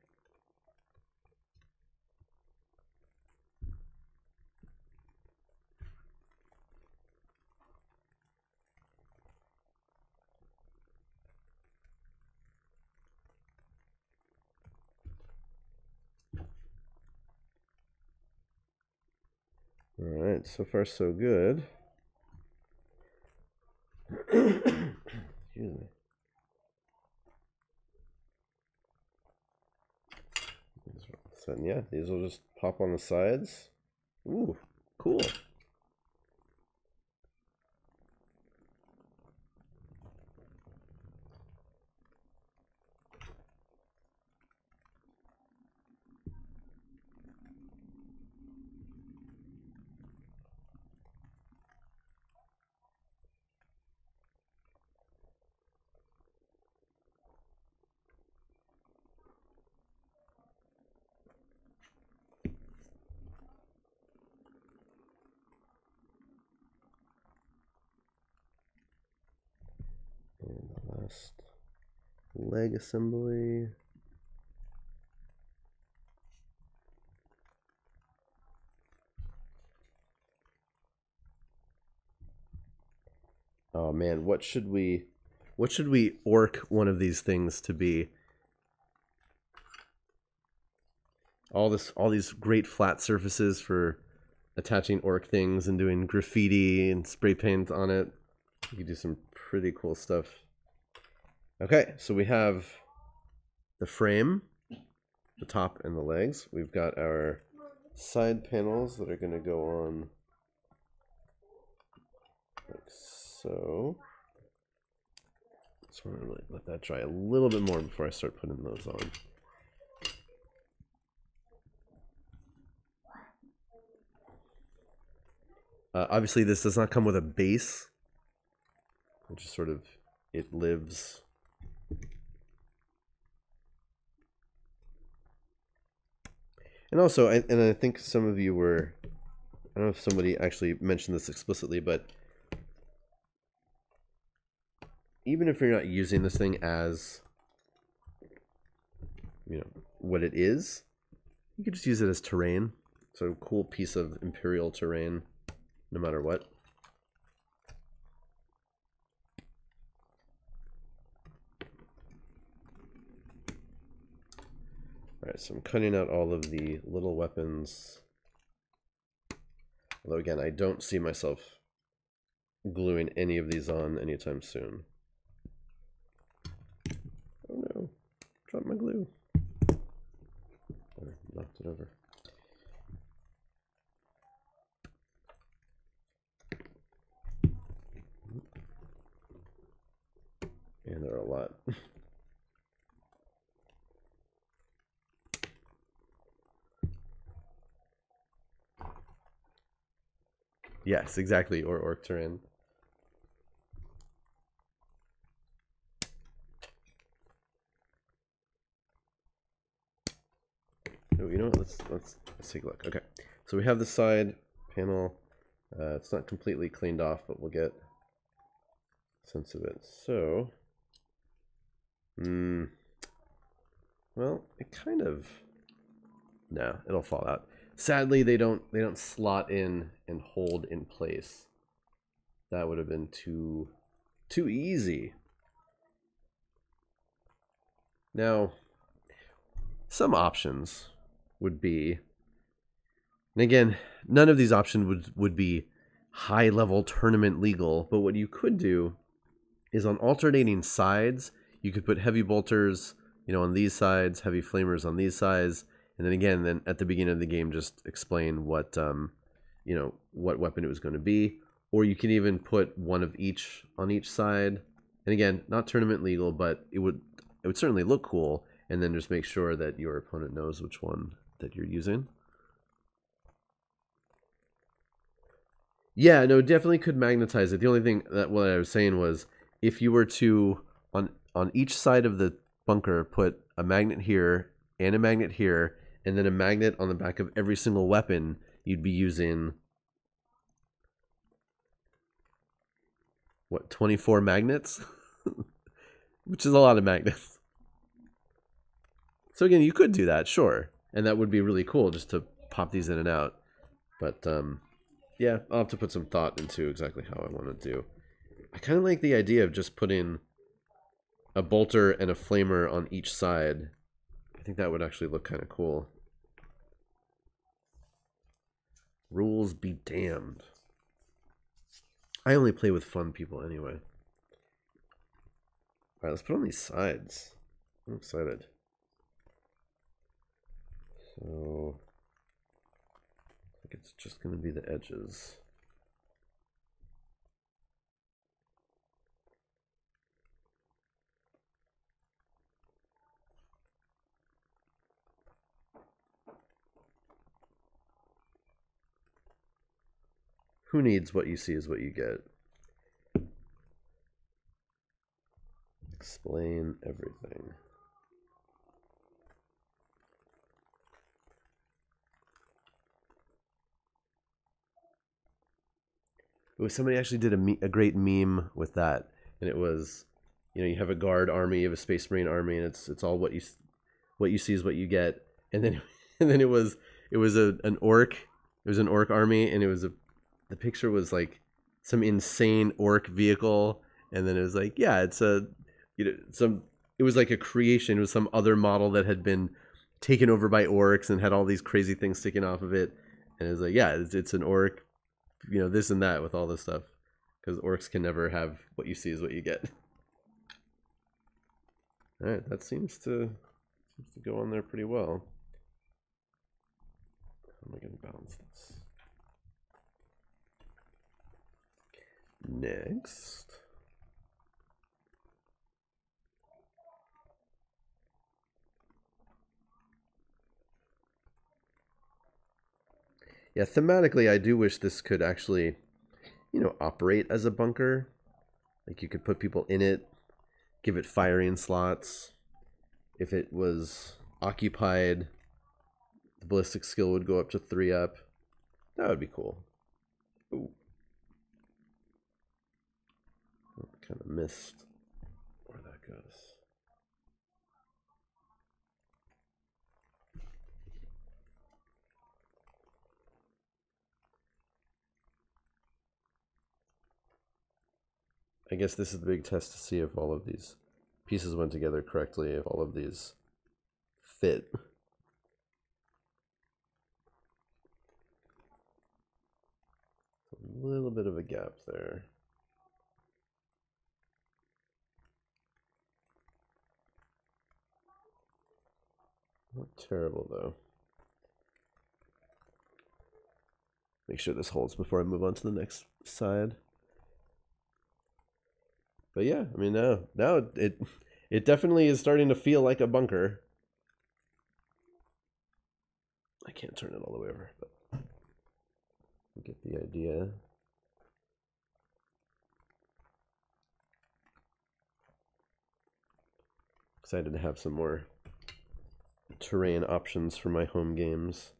A: All right, so far so good. Excuse me. So yeah, these will just pop on the sides. Ooh, cool. And the last leg assembly. Oh man, what should we orc one of these things to be? All these great flat surfaces for attaching orc things and doing graffiti and spray paint on it. You can do some pretty cool stuff. Okay, so we have the frame, the top and the legs. We've got our side panels that are going to go on like so. Just want to let that dry a little bit more before I start putting those on. Obviously, this does not come with a base, which is sort of, it lives. And also, and I think some of you were I don't know if somebody actually mentioned this explicitly, but even if you're not using this thing as, you know, what it is, you could just use it as terrain. So a cool piece of Imperial terrain, no matter what. Alright, so I'm cutting out all of the little weapons. Although again, I don't see myself gluing any of these on anytime soon. Oh no, dropped my glue. Or knocked it over. And there are a lot. Yes, exactly, or orc terrain. Oh, you know what? Let's take a look. Okay, so we have the side panel. It's not completely cleaned off, but we'll get a sense of it. So, well, it kind of, no, it'll fall out. Sadly, they don't slot in and hold in place. That would have been too easy. Now, some options would be, and again, none of these options would be high level tournament legal, but what you could do is on alternating sides, you could put heavy bolters, you know, on these sides, heavy flamers on these sides, and then again, then at the beginning of the game, just explain what, you know, what weapon it was going to be, or you can even put one of each on each side. And again, not tournament legal, but it would certainly look cool. And then just make sure that your opponent knows which one that you're using. Yeah, no, definitely could magnetize it. The only thing that what I was saying was, if you were to on each side of the bunker put a magnet here and a magnet here, and then a magnet on the back of every single weapon, you'd be using what, 24 magnets, which is a lot of magnets. So again, you could do that, sure, and that would be really cool just to pop these in and out. But yeah, I'll have to put some thought into exactly how I want to do. I kind of like the idea of just putting a bolter and a flamer on each side. I think that would actually look kind of cool. Rules be damned. I only play with fun people anyway. Alright, let's put on these sides. I'm excited. So, I think it's just going to be the edges. Who needs what you see is what you get? Explain everything. Somebody actually did a great meme with that, and it was, you know, you have a guard army, you have a Space Marine army, and it's all what you see is what you get. And then and then it was an orc. It was an orc army, and it was the picture was like some insane orc vehicle, and then it was like, yeah, it's a, you know, it was like a creation. It was some other model that had been taken over by orcs and had all these crazy things sticking off of it, and it was like, yeah, it's an orc, you know, this and that with all this stuff, because orcs can never have what you see is what you get. All right, that seems to go on there pretty well. How am I going to balance this? Next. Yeah, thematically, I do wish this could actually, you know, operate as a bunker. Like, you could put people in it, give it firing slots. If it was occupied, the ballistic skill would go up to 3 up. That would be cool. Ooh. Kind of missed where that goes. I guess this is the big test to see if all of these pieces went together correctly, if all of these fit. A little bit of a gap there. Not terrible though. Make sure this holds before I move on to the next side. But yeah, I mean now it definitely is starting to feel like a bunker. I can't turn it all the way over, but you get the idea. Excited to have some more terrain options for my home games.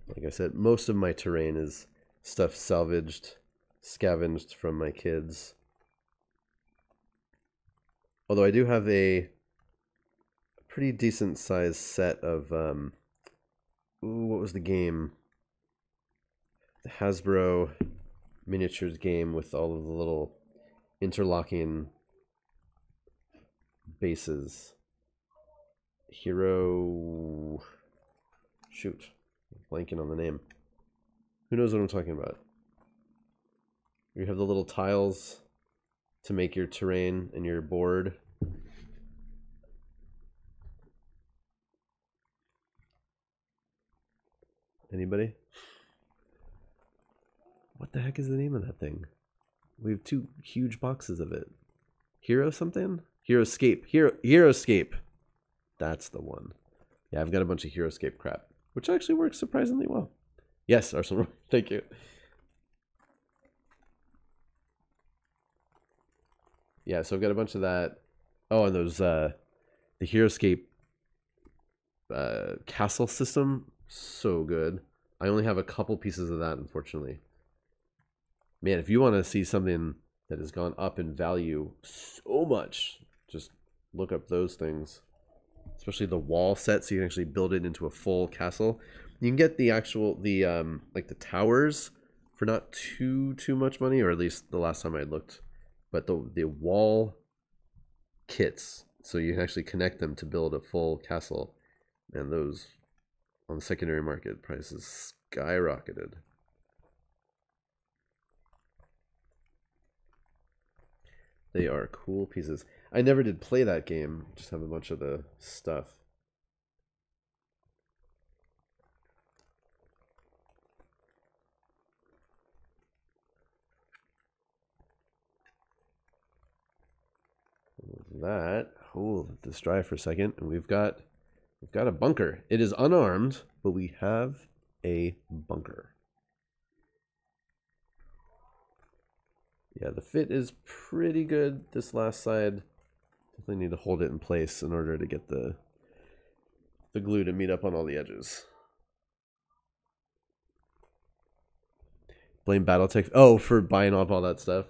A: Like I said, most of my terrain is stuff salvaged, scavenged from my kids. Although I do have a pretty decent sized set of what was the game? The Hasbro miniatures game with all of the little interlocking bases. Hero, shoot, blanking on the name. Who knows what I'm talking about? You have the little tiles to make your terrain and your board. Anybody? What the heck is the name of that thing? We have two huge boxes of it. Hero something? Heroescape. Heroescape. That's the one. Yeah, I've got a bunch of Heroescape crap, which actually works surprisingly well. Yes, Arsenal. Thank you. Yeah, so I've got a bunch of that. Oh, and those the Heroescape castle system, so good. I only have a couple pieces of that, unfortunately. Man, if you want to see something that has gone up in value so much, just look up those things. Especially the wall set, so you can actually build it into a full castle. You can get the actual like the towers for not too much money, or at least the last time I looked. But the wall kits, so you can actually connect them to build a full castle, and those on the secondary market prices skyrocketed. They are cool pieces. I never did play that game, just have a bunch of the stuff. That, oh, let this dry for a second, and we've got a bunker. It is unarmed, but we have a bunker. Yeah, the fit is pretty good. This last side, definitely need to hold it in place in order to get the glue to meet up on all the edges. Blame Battletech. Oh, for buying up all that stuff.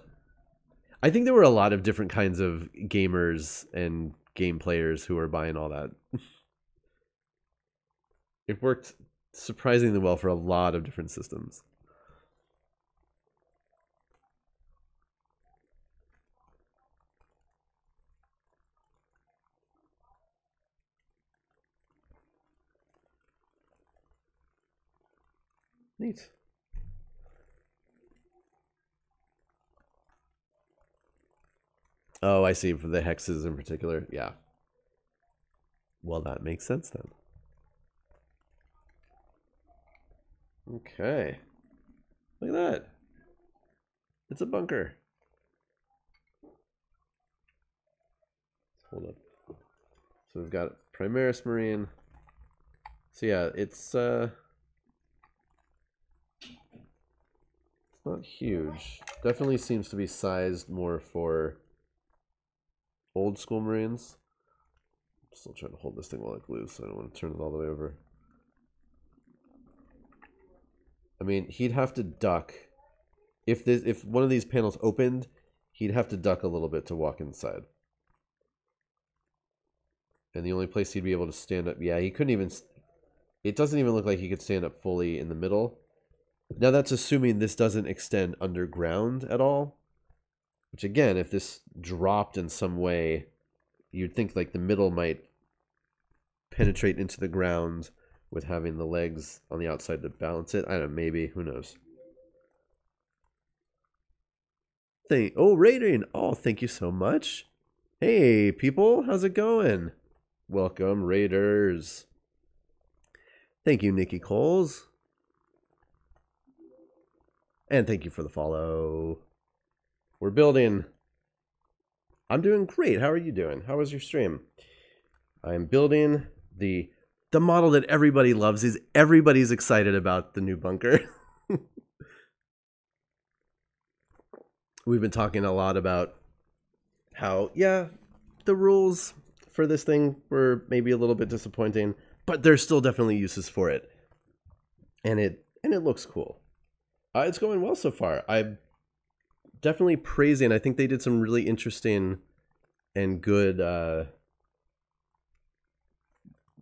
A: I think there were a lot of different kinds of gamers and game players who were buying all that. It worked surprisingly well for a lot of different systems. Neat. Oh, I see. For the hexes in particular. Yeah. Well, that makes sense then. Okay. Look at that. It's a bunker. Hold up. So we've got Primaris Marine. So yeah, it's not huge. Definitely seems to be sized more for old school Marines. I'm still trying to hold this thing while it glues, so I don't want to turn it all the way over. I mean, he'd have to duck. If one of these panels opened, he'd have to duck a little bit to walk inside. And the only place he'd be able to stand up... Yeah, he couldn't even... It doesn't even look like he could stand up fully in the middle. Now, that's assuming this doesn't extend underground at all. Which, again, if this dropped in some way, you'd think like the middle might penetrate into the ground with having the legs on the outside to balance it. I don't know, maybe. Who knows? Oh, rating. Oh, thank you so much. Hey, people. How's it going? Welcome, Raiders. Thank you, Nikki Coles. And thank you for the follow. We're building. I'm doing great. How are you doing? How was your stream? I'm building the model that everybody loves. Is everybody's excited about the new bunker. We've been talking a lot about how, yeah, the rules for this thing were maybe a little bit disappointing, but there's still definitely uses for it. And it looks cool. It's going well so far. I'm definitely praising. I think they did some really interesting and good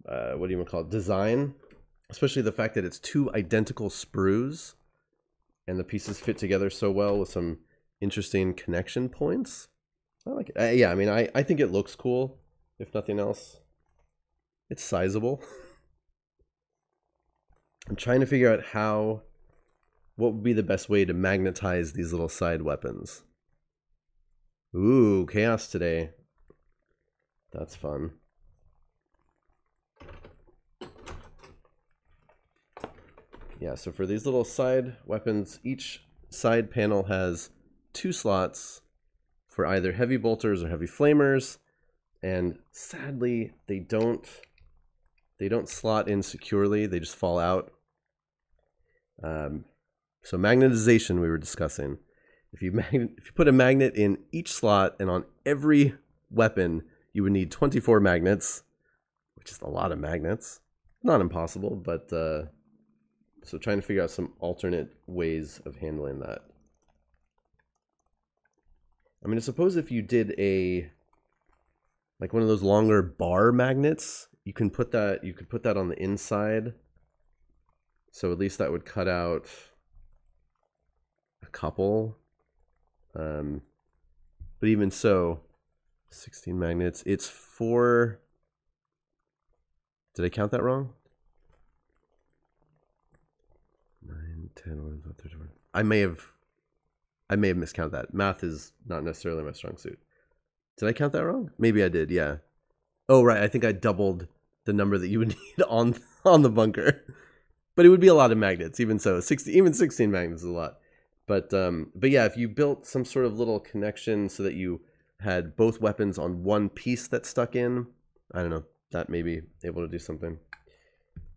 A: what do you want to call it? Design. Especially the fact that it's 2 identical sprues and the pieces fit together so well with some interesting connection points. I like it. Yeah, I mean, I think it looks cool, if nothing else. It's sizable. I'm trying to figure out what would be the best way to magnetize these little side weapons. Ooh, chaos today. That's fun. Yeah, so for these little side weapons, each side panel has 2 slots for either heavy bolters or heavy flamers, and sadly they don't slot in securely. They just fall out. So magnetization we were discussing. If you put a magnet in each slot and on every weapon, you would need 24 magnets, which is a lot of magnets. Not impossible, but so trying to figure out some alternate ways of handling that. I mean, I suppose if you did like one of those longer bar magnets, you could put that on the inside. So at least that would cut out a couple. But even so, 16 magnets, it's 4. Did I count that wrong? 9, 10, 11, 12, 13, 14. I may have miscounted that. Math is not necessarily my strong suit. Did I count that wrong? Maybe I did, yeah. Oh, right, I think I doubled the number that you would need on the bunker. But it would be a lot of magnets, even so. 16 magnets is a lot. But yeah, if you built some sort of little connection so that you had both weapons on one piece that stuck in, I don't know, that may be able to do something.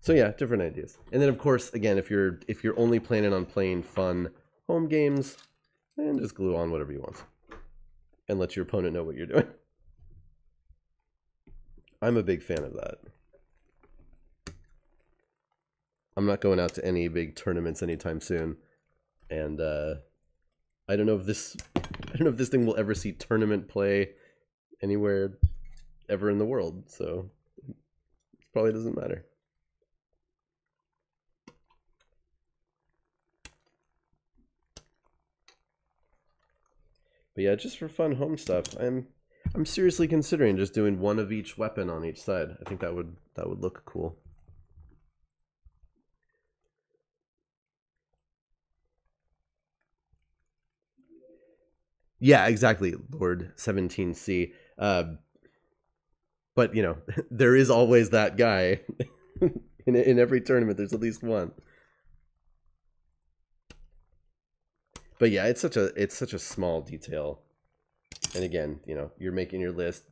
A: So yeah, different ideas. And then of course, again, if you're only planning on playing fun home games, then just glue on whatever you want. And let your opponent know what you're doing. I'm a big fan of that. I'm not going out to any big tournaments anytime soon. And I don't know if this thing will ever see tournament play anywhere ever in the world, so it probably doesn't matter. But yeah, just for fun home stuff, I'm seriously considering just doing one of each weapon on each side. I think that would look cool. Yeah, exactly, Lord 17C. But you know, there is always that guy in every tournament. There's at least one. But yeah, it's such a small detail. And again, you know, you're making your list.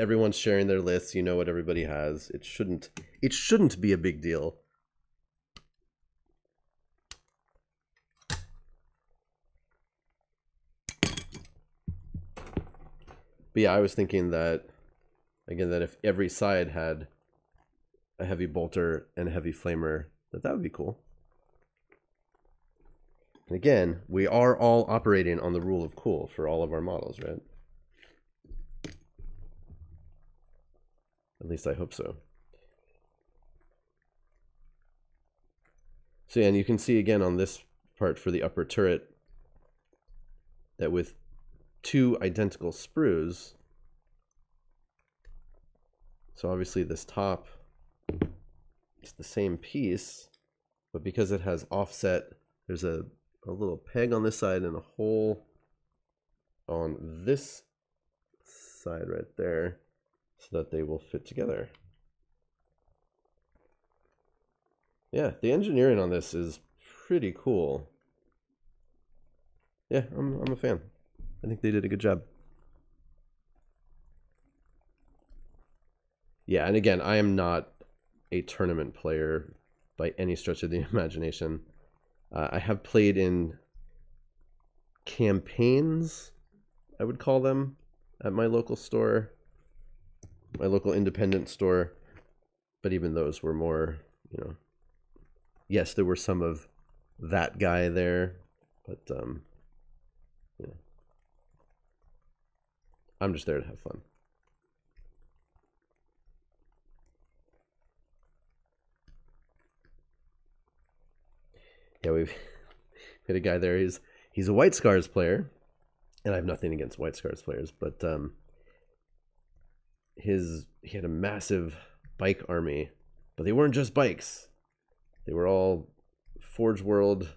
A: Everyone's sharing their lists. You know what everybody has. It shouldn't be a big deal. But yeah, I was thinking that, again, that if every side had a heavy bolter and a heavy flamer, that would be cool. And again, we are all operating on the rule of cool for all of our models, right? At least I hope so. So yeah, and you can see again on this part for the upper turret that with 2 identical sprues, so obviously this top is the same piece, but because it has offset, there's a little peg on this side and a hole on this side right there so that they will fit together. Yeah, the engineering on this is pretty cool. Yeah, I'm a fan. I think they did a good job. Yeah, and again, I am not a tournament player by any stretch of the imagination. I have played in campaigns, I would call them, at my local store, my local independent store, but even those were more, you know, yes, there were some of that guy there, but yeah. I'm just there to have fun. Yeah, we've had a guy there. He's a White Scars player, and I have nothing against White Scars players, but he had a massive bike army, but they weren't just bikes. They were all Forge World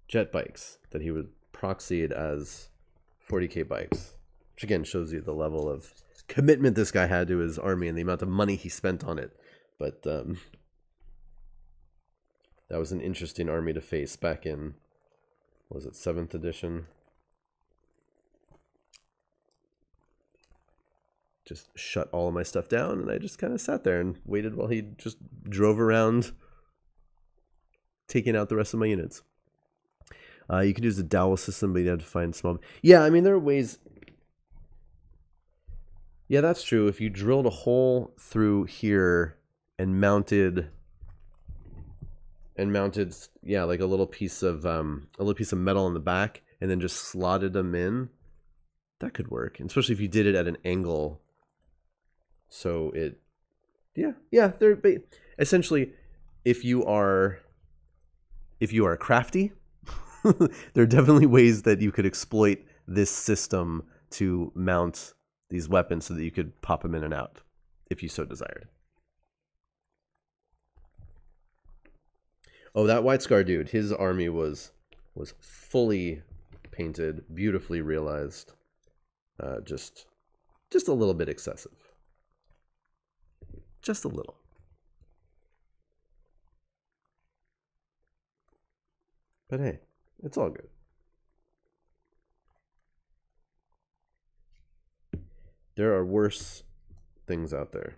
A: jet bikes that he would proxied as 40K bikes, which again shows you the level of commitment this guy had to his army and the amount of money he spent on it. But that was an interesting army to face back in, what was it, 7th edition? Just shut all of my stuff down, and I just kind of sat there and waited while he just drove around taking out the rest of my units. You could use the dowel system, but you have to find small... Yeah, I mean, there are ways... Yeah, that's true. If you drilled a hole through here and mounted, yeah, like a little piece of metal in the back, and then just slotted them in, that could work. And especially if you did it at an angle, so it, yeah, they're essentially, if you are crafty, there are definitely ways that you could exploit this system to mount these weapons so that you could pop them in and out if you so desired. Oh, that White Scar dude, his army was fully painted, beautifully realized. Just a little bit excessive. Just a little. But hey, it's all good. There are worse things out there.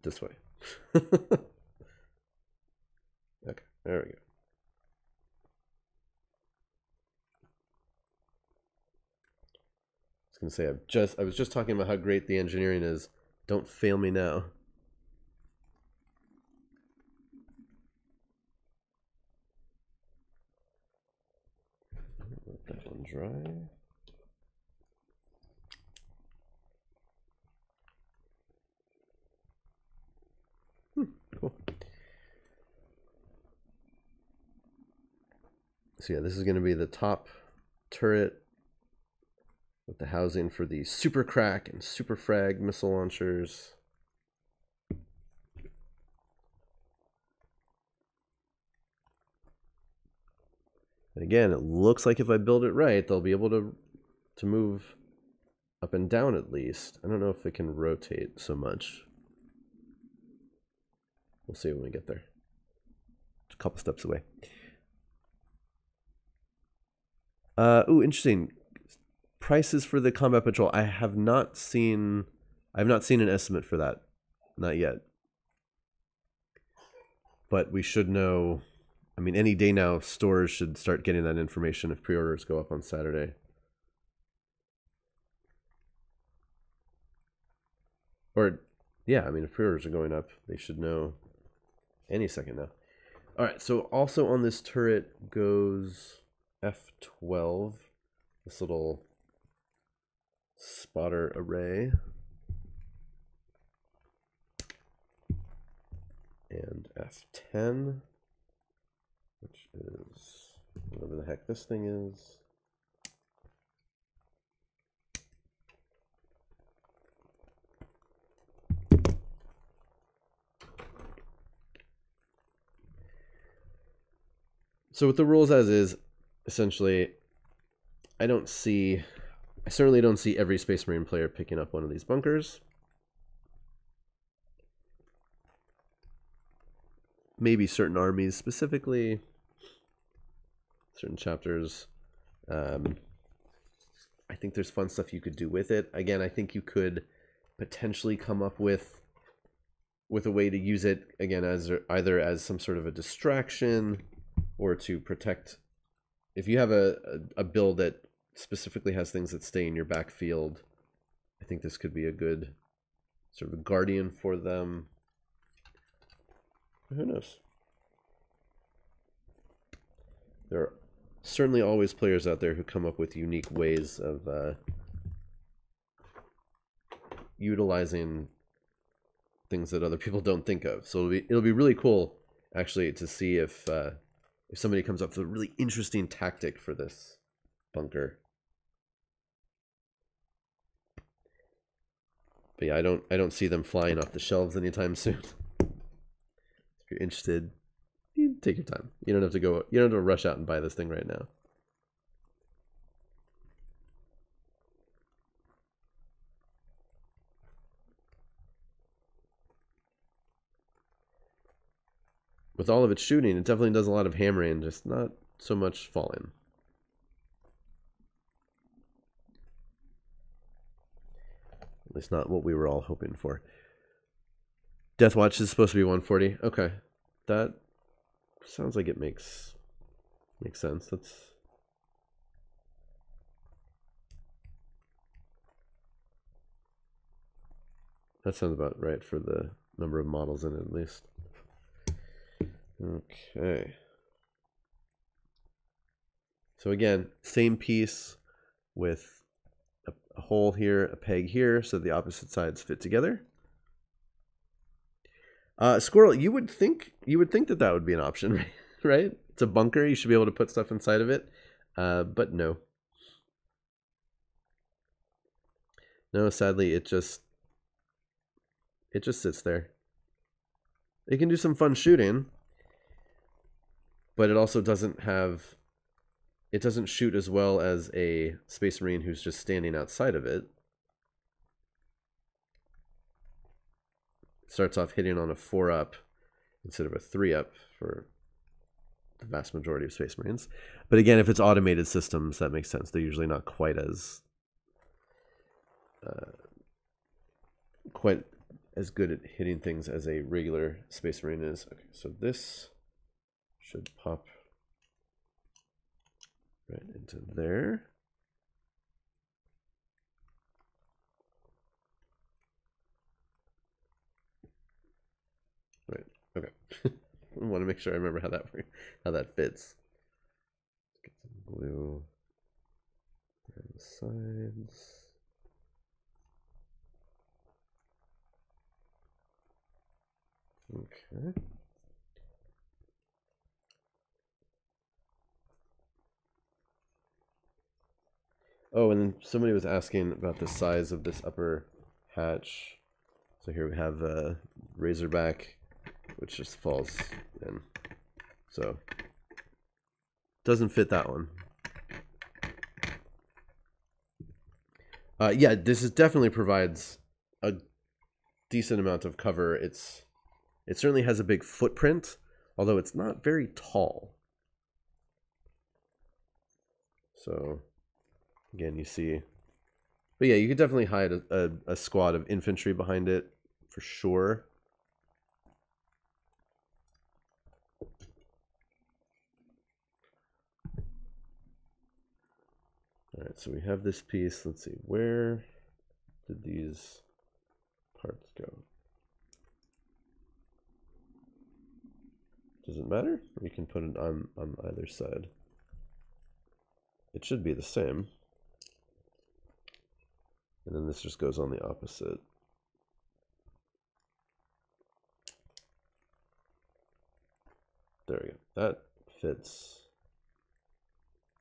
A: This way. Okay, there we go. I was gonna say I was just talking about how great the engineering is. Don't fail me now. Let that one dry. Cool. So yeah, this is going to be the top turret with the housing for the Super Crack and Super Frag missile launchers. And again, it looks like if I build it right, they'll be able to move up and down at least. I don't know if it can rotate so much. We'll see when we get there. It's a couple steps away. Ooh, interesting. Prices for the combat patrol. I have not seen an estimate for that. Not yet. But we should know. I mean, any day now, stores should start getting that information if pre-orders go up on Saturday. Or, yeah, I mean, if pre-orders are going up, they should know any second now. All right, so also on this turret goes F12, this little spotter array. And F10, which is whatever the heck this thing is. So with the rules as is, essentially, I certainly don't see every Space Marine player picking up one of these bunkers. Maybe certain armies specifically, certain chapters. I think there's fun stuff you could do with it. Again, I think you could potentially come up with a way to use it, again, as either as some sort of a distraction or to protect. If you have a build that specifically has things that stay in your backfield, I think this could be a good sort of guardian for them. Who knows? There are certainly always players out there who come up with unique ways of utilizing things that other people don't think of. So it'll be really cool, actually, to see if somebody comes up with a really interesting tactic for this bunker. But yeah, I don't see them flying off the shelves anytime soon. If you're interested, you take your time. You don't have to rush out and buy this thing right now. With all of its shooting, it definitely does a lot of hammering, just not so much falling. At least not what we were all hoping for. Deathwatch is supposed to be 140. Okay. That sounds like it makes sense. That sounds about right for the number of models in it, at least. Okay. So again, same piece with a hole here, a peg here, so the opposite sides fit together. Squirrel, you would think that would be an option, right? It's a bunker. You should be able to put stuff inside of it, but no. No, sadly, it just sits there. It can do some fun shooting, but it also doesn't shoot as well as a Space Marine who's just standing outside of it. Starts off hitting on a 4-up instead of a 3-up for the vast majority of Space Marines. But again, if it's automated systems, that makes sense. They're usually not quite as good at hitting things as a regular Space Marine is. Okay, so this should pop right into there. Right. Okay. I want to make sure I remember how that fits. Get some glue on the sides. Okay. Oh, and then somebody was asking about the size of this upper hatch. So here we have a Razorback, which just falls in. So doesn't fit that one. Yeah, this definitely provides a decent amount of cover. It certainly has a big footprint, although it's not very tall. So again, you see, but yeah, you could definitely hide a squad of infantry behind it for sure. All right, so we have this piece. Let's see, where did these parts go? Does it matter? Or you can put it on either side. It should be the same. And then this just goes on the opposite. There we go. That fits.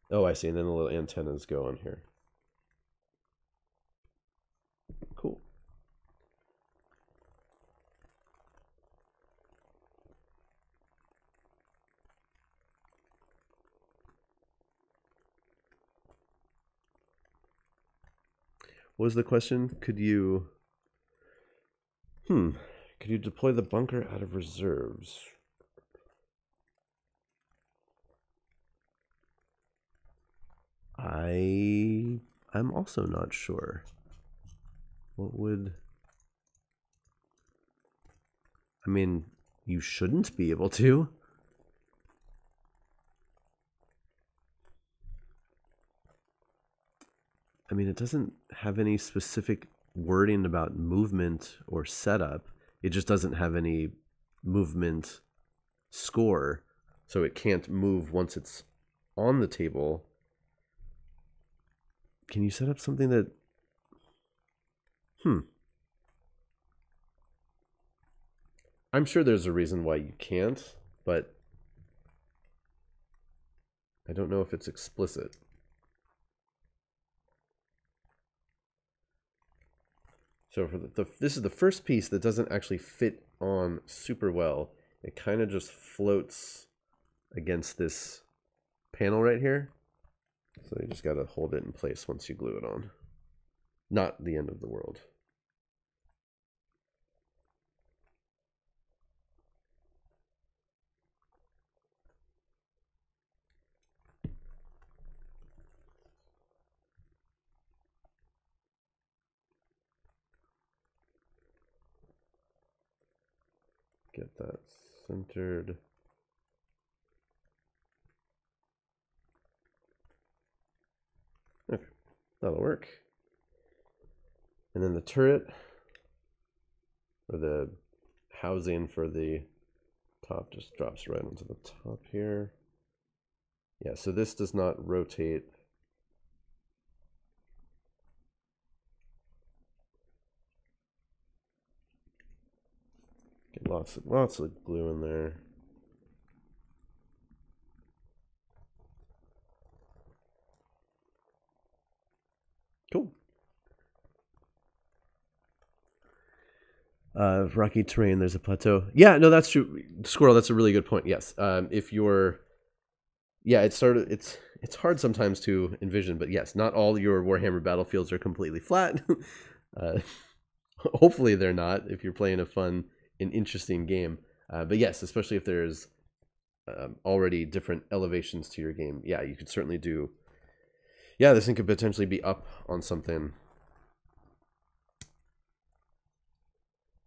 A: Oh, I see. And then the little antennas go on here. Cool. What was the question? Could you deploy the bunker out of reserves? I'm also not sure. What would... I mean, you shouldn't be able to. I mean, it doesn't have any specific wording about movement or setup. It just doesn't have any movement score. So it can't move once it's on the table. Can you set up something that... I'm sure there's a reason why you can't, but I don't know if it's explicit. So for this is the first piece that doesn't actually fit on super well. It kind of just floats against this panel right here. So you just got to hold it in place once you glue it on. Not the end of the world. Get that centered. Okay, that'll work. And then the turret, or the housing for the top, just drops right onto the top here. Yeah, so this does not rotate. Get lots of glue in there. Cool. Rocky terrain, there's a plateau. Yeah, no, that's true. Squirrel, that's a really good point. Yes. If you're... Yeah, it's hard sometimes to envision, but yes, not all your Warhammer battlefields are completely flat. Hopefully they're not, if you're playing a fun and interesting game. But yes, especially if there's already different elevations to your game. Yeah, you could certainly do... Yeah, this thing could potentially be up on something.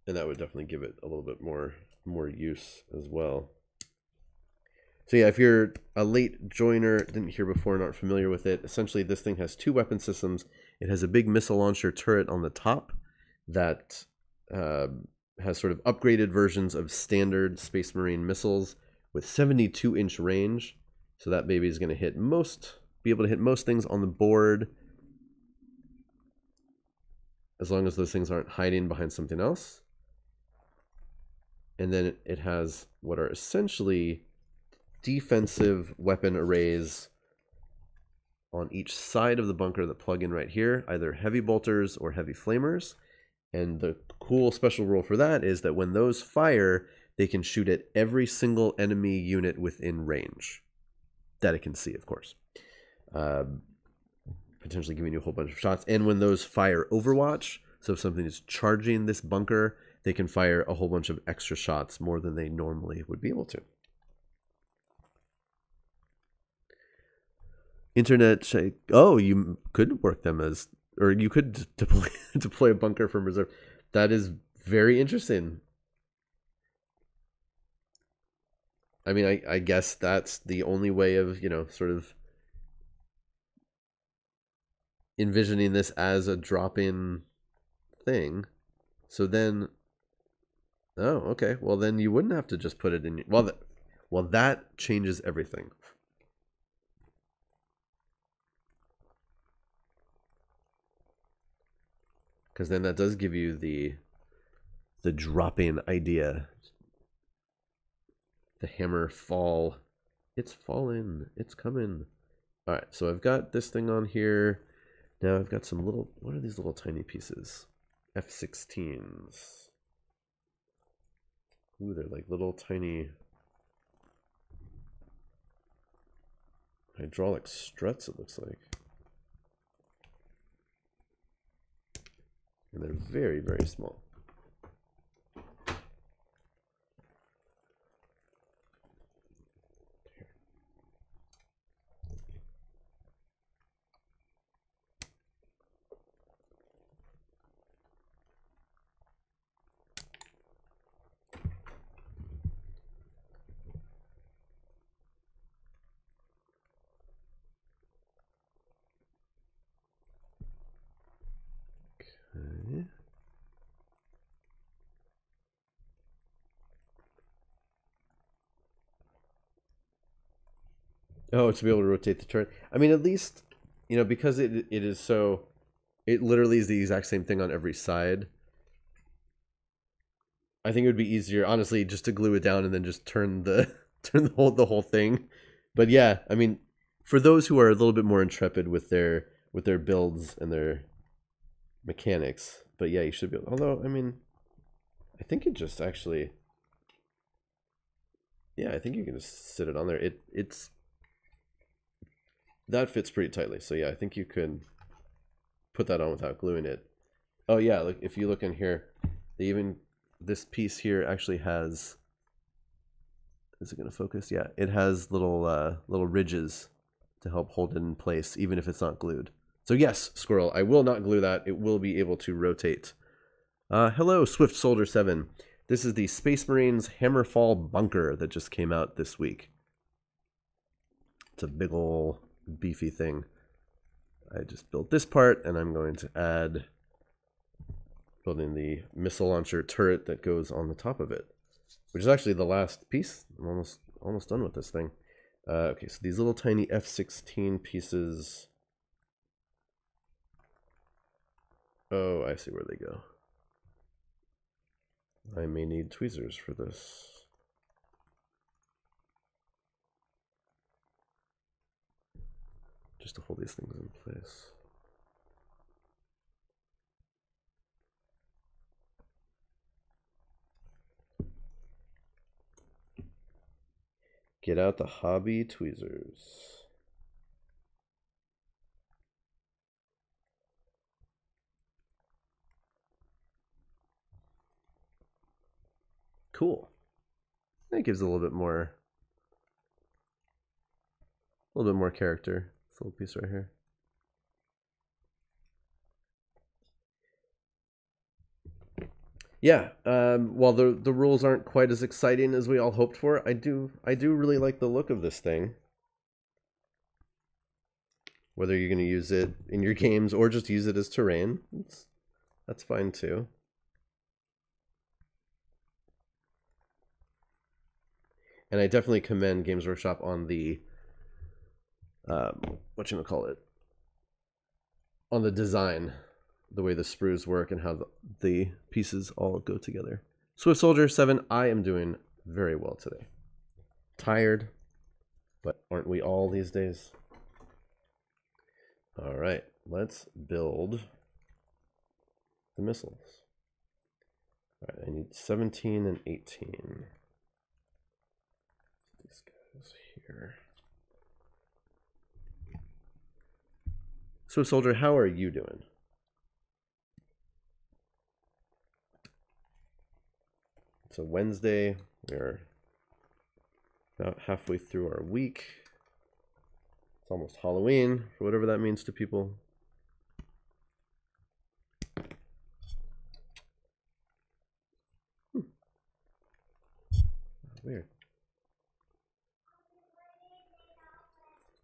A: And that would definitely give it a little bit more use as well. So yeah, if you're a late joiner, didn't hear before and aren't familiar with it, essentially this thing has two weapon systems. It has a big missile launcher turret on the top that has sort of upgraded versions of standard Space Marine missiles with 72-inch range. So that baby is going to be able to hit most things on the board, as long as those things aren't hiding behind something else. And then it has what are essentially defensive weapon arrays on each side of the bunker that plug in right here, either heavy bolters or heavy flamers. And the cool special rule for that is that when those fire, they can shoot at every single enemy unit within range that it can see, of course. Potentially giving you a whole bunch of shots. And when those fire Overwatch, so if something is charging this bunker, they can fire a whole bunch of extra shots, more than they normally would be able to. Internet shake. Oh, you could work them as, or you could deploy a bunker from reserve. That is very interesting. I mean, I guess that's the only way of, sort of envisioning this as a drop-in thing. So then, oh, okay. Well, then you wouldn't have to just put it in. Well, Well, that changes everything. Because then that does give you the drop-in idea. The hammer fall. It's fallen. It's coming. All right, so I've got this thing on here. Now I've got some little, what are these little tiny pieces? F-16s. Ooh, they're like little tiny hydraulic struts, it looks like. And they're very, very small. Okay. Oh, to be able to rotate the turret. I mean, at least, you know, because it is so, it literally is the exact same thing on every side. I think it would be easier, honestly, just to glue it down and then just turn the the whole thing. But yeah, I mean, for those who are a little bit more intrepid with their builds and their mechanics, but yeah, you should be able, although I mean, I think it just actually, yeah, I think you can just sit it on there. It's that fits pretty tightly. So yeah, I think you could put that on without gluing it. Oh yeah, like if you look in here, they even, this piece here actually has, is it going to focus? Yeah, it has little little ridges to help hold it in place, even if it's not glued. So yes, Squirrel, I will not glue that. It will be able to rotate. Hello, Swift Soldier 7. This is the Space Marines Hammerfall Bunker that just came out this week. It's a big ol' beefy thing. I just built this part, and I'm going to add, building the missile launcher turret that goes on the top of it, which is actually the last piece. I'm almost done with this thing. Okay, so these little tiny F-16 pieces. Oh, I see where they go. I may need tweezers for this. Just to hold these things in place. Get out the hobby tweezers. Cool. That gives a little bit more character. This little piece right here. Yeah, while the rules aren't quite as exciting as we all hoped for, I do really like the look of this thing. Whether you're going to use it in your games or just use it as terrain, that's fine too. And I definitely commend Games Workshop on the what you call it, on the design, the way the sprues work and how the pieces all go together. Swift Soldier 7, I am doing very well today. Tired, but aren't we all these days? All right, let's build the missiles. All right, I need 17 and 18. These guys here. Swift Soldier, how are you doing? It's a Wednesday. We're about halfway through our week. It's almost Halloween, for whatever that means to people. Weird.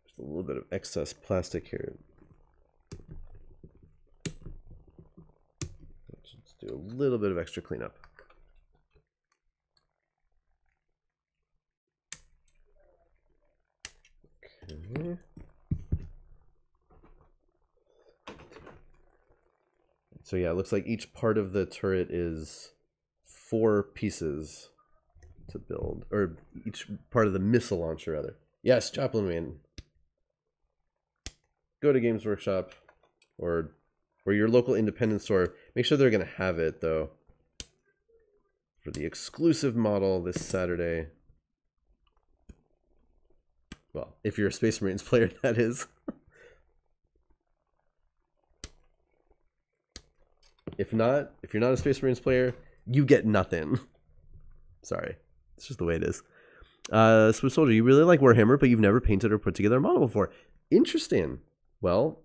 A: Just a little bit of excess plastic here. Let's do a little bit of extra cleanup. Okay. So yeah, it looks like each part of the turret is 4 pieces to build, or each part of the missile launcher, rather. Yes, Joplin Man. Go to Games Workshop or your local independent store. Make sure they're going to have it, though, for the exclusive model this Saturday. Well, if you're a Space Marines player, that is. If not, if you're not a Space Marines player, you get nothing. Sorry. It's just the way it is. Swift Soldier, you really like Warhammer, but you've never painted or put together a model before. Interesting. Well,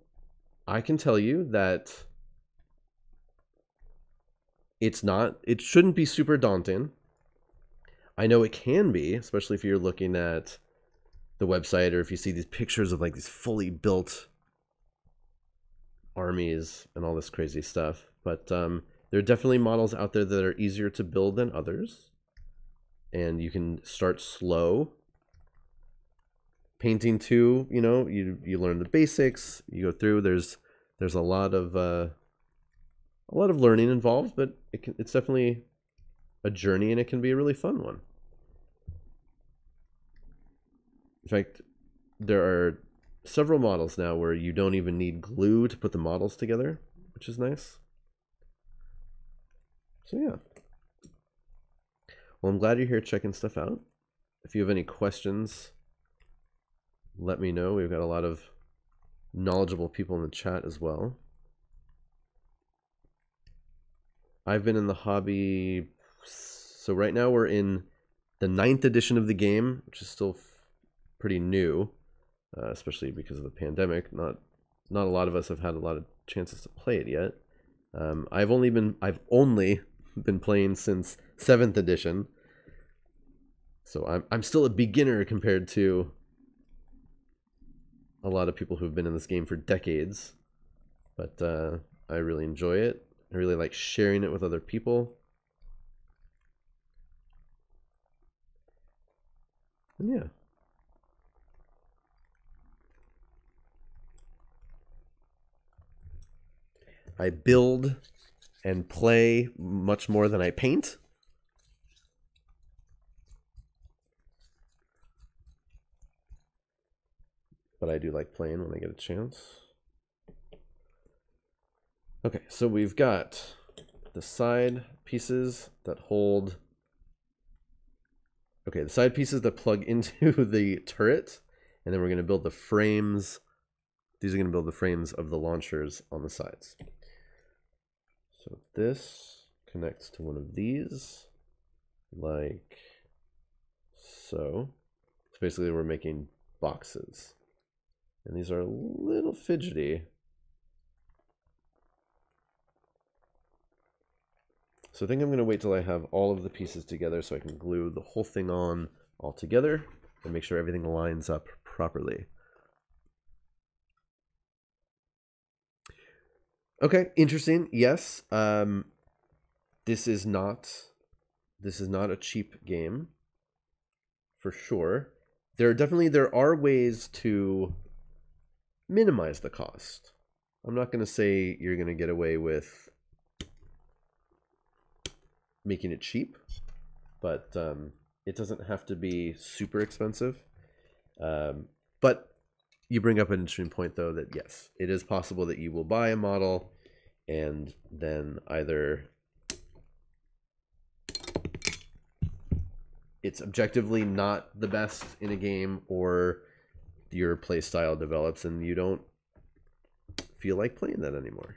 A: I can tell you that it shouldn't be super daunting. I know it can be, especially if you're looking at the website or if you see these pictures of like these fully built armies and all this crazy stuff. But there are definitely models out there that are easier to build than others. And you can start slow. Painting too, you know, you learn the basics, you go through, there's a lot of learning involved, but it's definitely a journey, and it can be a really fun one. In fact, there are several models now where you don't even need glue to put the models together, which is nice. So yeah. Well, I'm glad you're here checking stuff out. If you have any questions, let me know. We've got a lot of knowledgeable people in the chat as well. I've been in the hobby, so right now we're in the 9th edition of the game, which is still pretty new, especially because of the pandemic. Not a lot of us have had a lot of chances to play it yet. I've only been playing since 7th edition, so I'm still a beginner compared to a lot of people who've been in this game for decades, but I really enjoy it. I really like sharing it with other people. And yeah. I build and play much more than I paint. But I do like playing when I get a chance. Okay, so we've got the side pieces that hold... Okay, the side pieces that plug into the turret, and then we're going to build the frames. These are going to build the frames of the launchers on the sides. So this connects to one of these, like so. So basically we're making boxes. And these are a little fidgety. So I think I'm going to wait till I have all of the pieces together so I can glue the whole thing on all together and make sure everything lines up properly. Okay, interesting. Yes. This is not a cheap game, for sure. There are ways to minimize the cost. I'm not going to say you're going to get away with making it cheap, but it doesn't have to be super expensive. But you bring up an interesting point, though, that yes, it is possible that you will buy a model and then either it's objectively not the best in a game, or your play style develops and you don't feel like playing that anymore.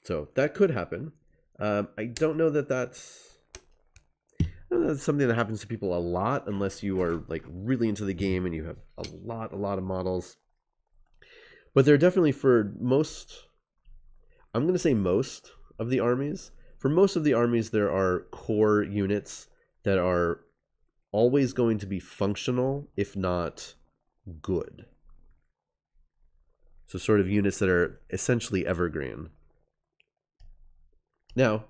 A: So that could happen. I don't know that that's something that happens to people a lot, unless you are like really into the game and you have a lot of models. But they're definitely, for most, I'm going to say most of the armies, for most of the armies there are core units that are always going to be functional, if not good. So sort of units that are essentially evergreen. Now,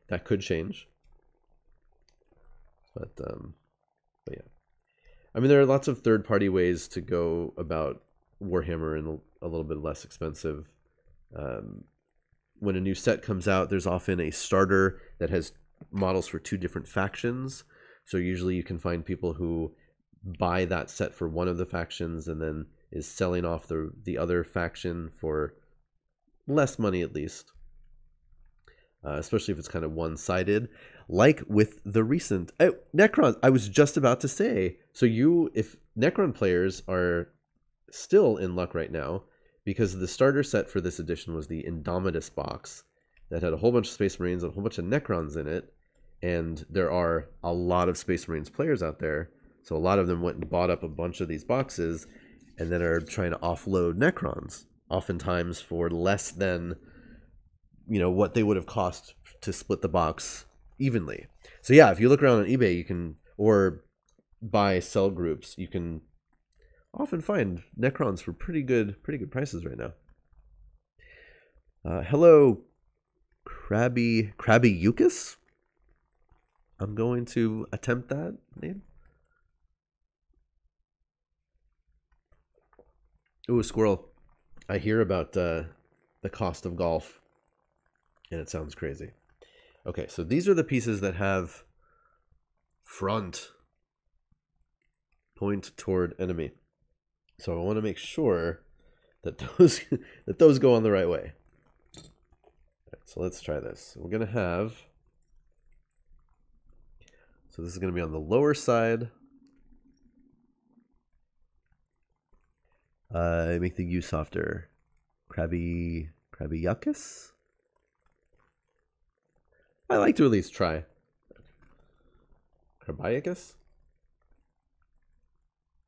A: that could change. But yeah. I mean, there are lots of third-party ways to go about Warhammer and a little bit less expensive. When a new set comes out, there's often a starter that has models for 2 different factions. So usually you can find people who buy that set for one of the factions and then is selling off the other faction for less money at least. Especially if it's kind of one-sided, like with the recent Necrons. I was just about to say, so if Necron players are still in luck right now, because the starter set for this edition was the Indomitus box that had a whole bunch of Space Marines and a whole bunch of Necrons in it, and there are a lot of Space Marines players out there, so a lot of them went and bought up a bunch of these boxes and then are trying to offload Necrons, oftentimes for less than what they would have cost to split the box evenly. So yeah, if you look around on eBay, you can, or buy sell groups, you can often find Necrons for pretty good prices right now. Hello, Krabby Yukis. I'm going to attempt that name. Ooh, a squirrel. I hear about the cost of golf, and it sounds crazy. Okay, so these are the pieces that have front, point toward enemy. So I want to make sure that those go on the right way. Right, so let's try this. We're gonna have. So this is gonna be on the lower side. Make the U softer. Krabby Yuckus. I like to at least try. Krabiacus.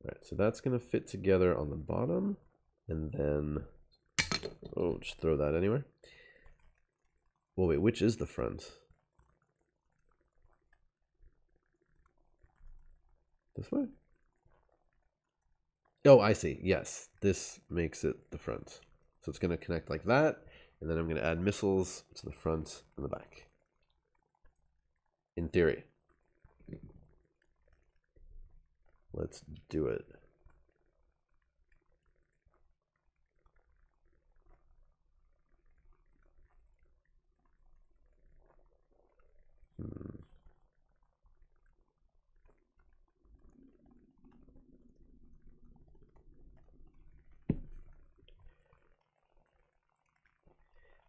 A: Right, so that's going to fit together on the bottom, and then, just throw that anywhere. Well, wait, which is the front? This way? Oh, I see. Yes, this makes it the front. So it's going to connect like that, and then I'm going to add missiles to the front and the back. In theory. Let's do it.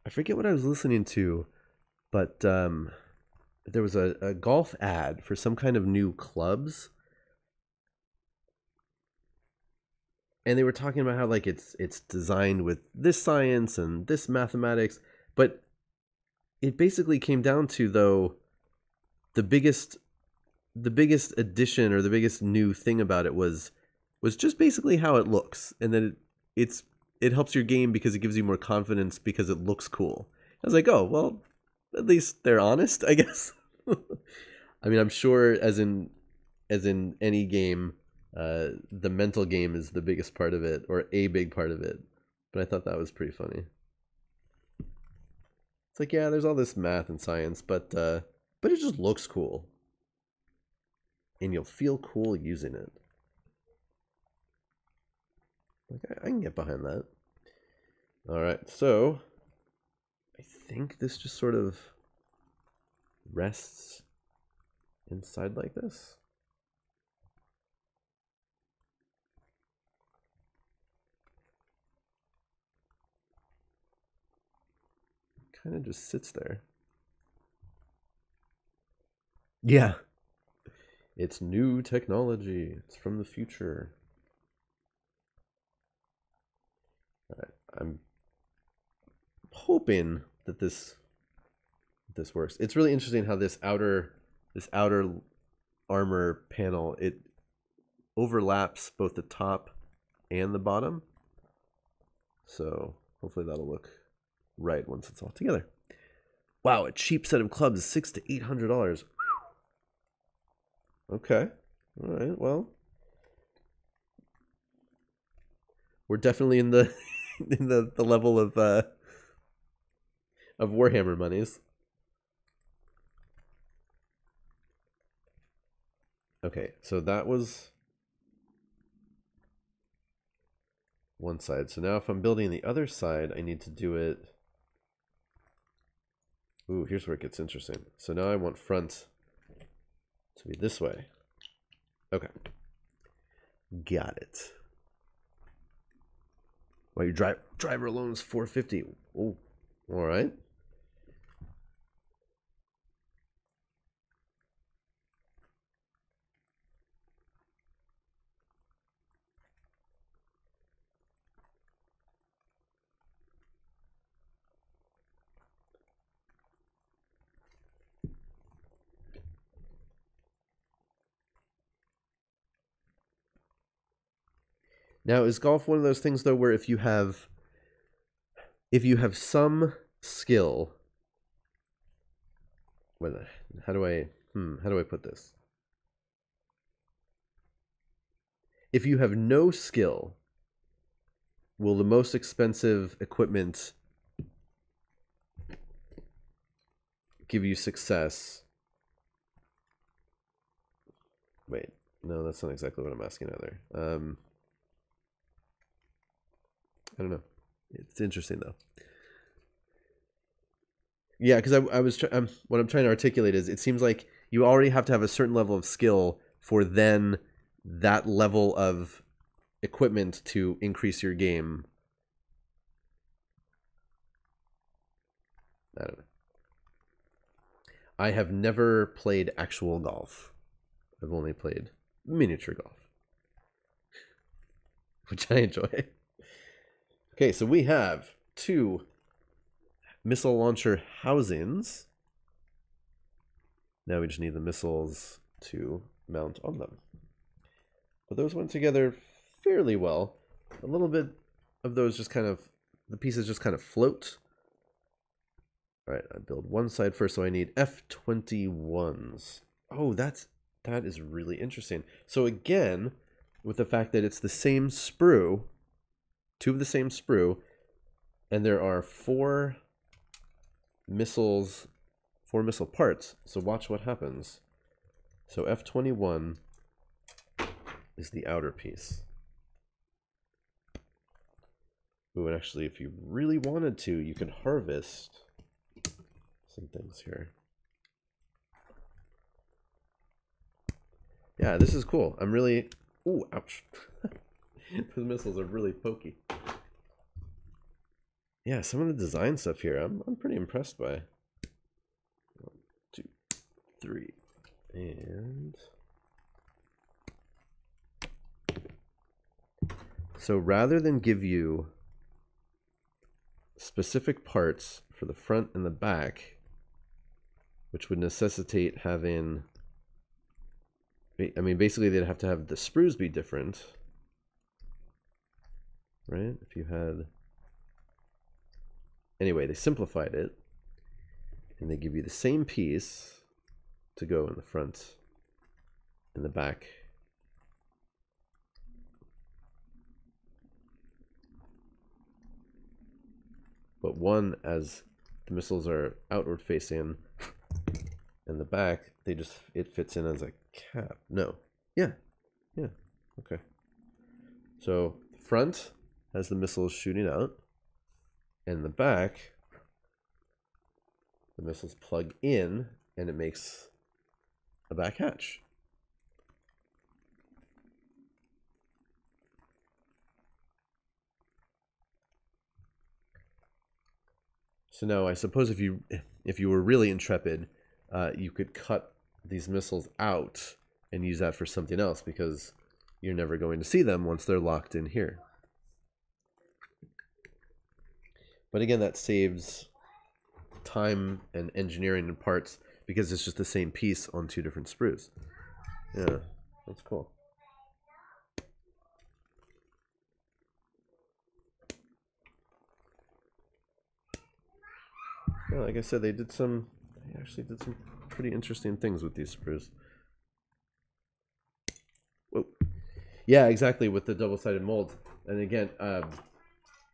A: I forget what I was listening to, but there was a golf ad for some kind of new clubs. And they were talking about how like it's designed with this science and this mathematics, but it basically came down to, though, the biggest addition or the biggest new thing about it was just basically how it looks, and then it helps your game because it gives you more confidence because it looks cool. I was like, oh well, at least they're honest, I guess. I mean, I'm sure as in any game, the mental game is the biggest part of it, or a big part of it. But I thought that was pretty funny. It's like, yeah, there's all this math and science, but it just looks cool, and you'll feel cool using it. Like, I can get behind that. All right, so I think this just sort of rests inside like this. Kind of just sits there. Yeah. It's new technology. It's from the future. All right. I'm hoping that this works. It's really interesting how this outer armor panel, it overlaps both the top and the bottom. So hopefully that'll look right once it's all together. Wow, a cheap set of clubs is $600 to $800. Okay. All right. Well, we're definitely in the in the level of Warhammer monies. Okay, so that was one side. So now if I'm building the other side, I need to do it. Ooh, here's where it gets interesting. So now I want front to be this way. Okay. Got it. Well, your driver alone is 450. Oh, all right. Now, is golf one of those things though where if you have some skill, how do I put this? If you have no skill, will the most expensive equipment give you success? Wait, no, that's not exactly what I'm asking either. I don't know. It's interesting though. Yeah, because I was what I'm trying to articulate is it seems like you already have to have a certain level of skill for then that level of equipment to increase your game. I don't know. I have never played actual golf. I've only played miniature golf, which I enjoy. Okay, so we have 2 missile launcher housings. Now we just need the missiles to mount on them. But those went together fairly well. A little bit of those just kind of, the pieces just kind of float. All right, I build one side first, so I need F-21s. Oh, that is really interesting. So again, with the fact that it's the same sprue, 2 of the same sprue, and there are 4 missile parts. So watch what happens. So F-21 is the outer piece. Ooh, and actually, if you really wanted to, you could harvest some things here. Yeah, this is cool. I'm really... Ooh, ouch. Those missiles are really pokey. Yeah, some of the design stuff here, I'm pretty impressed by. 1, 2, 3, and... So rather than give you specific parts for the front and the back, which would necessitate having... I mean, basically they'd have to have the sprues be different, right? If you had... Anyway, they simplified it, and they give you the same piece to go in the front and the back. But one, as the missiles are outward facing, and the back, it fits in as a cap. No. Yeah. Okay. So the front has the missiles shooting out, and the back, the missiles plug in, and it makes a back hatch. So now I suppose if you were really intrepid, you could cut these missiles out and use that for something else, because you're never going to see them once they're locked in here. But again, that saves time and engineering and parts, because it's just the same piece on 2 different sprues. Yeah, that's cool. Yeah, like I said, they actually did some pretty interesting things with these sprues. Whoa. Yeah, exactly, with the double-sided mold. And again,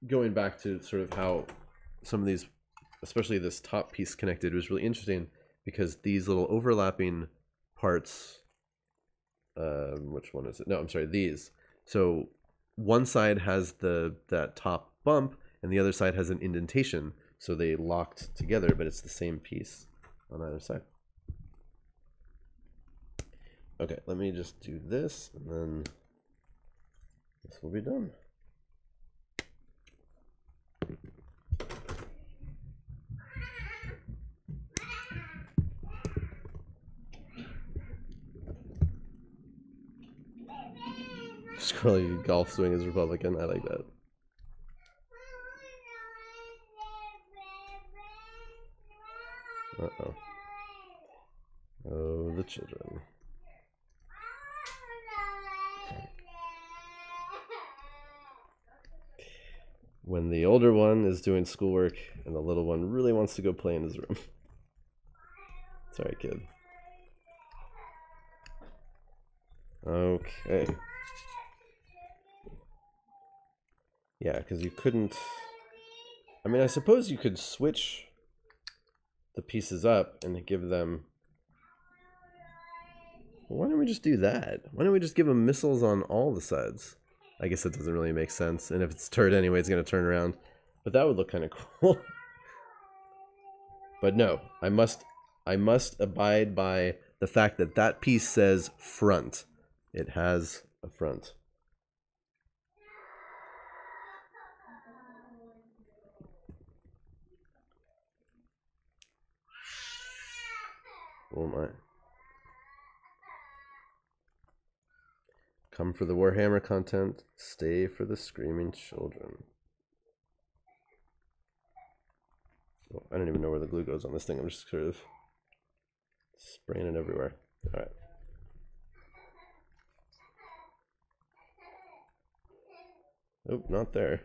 A: going back to sort of how some of these, especially this top piece connected, was really interesting, because these little overlapping parts, which one is it? No, I'm sorry, these. So one side has that top bump, and the other side has an indentation, so they locked together, but it's the same piece on either side. Okay, let me just do this, and then this will be done. Squirrely golf swing is Republican. I like that. Uh-oh. Oh, the children. When the older one is doing schoolwork and the little one really wants to go play in his room. Sorry, kid. Okay. Yeah, because you couldn't... I mean, I suppose you could switch the pieces up and give them... Well, why don't we just do that? Why don't we just give them missiles on all the sides? I guess that doesn't really make sense. And if it's turret anyway, it's going to turn around. But that would look kind of cool. But no, I must abide by the fact that that piece says front. It has a front. Oh my. Come for the Warhammer content, stay for the screaming children. Oh, I don't even know where the glue goes on this thing. I'm just sort of spraying it everywhere. All right. Oh, not there.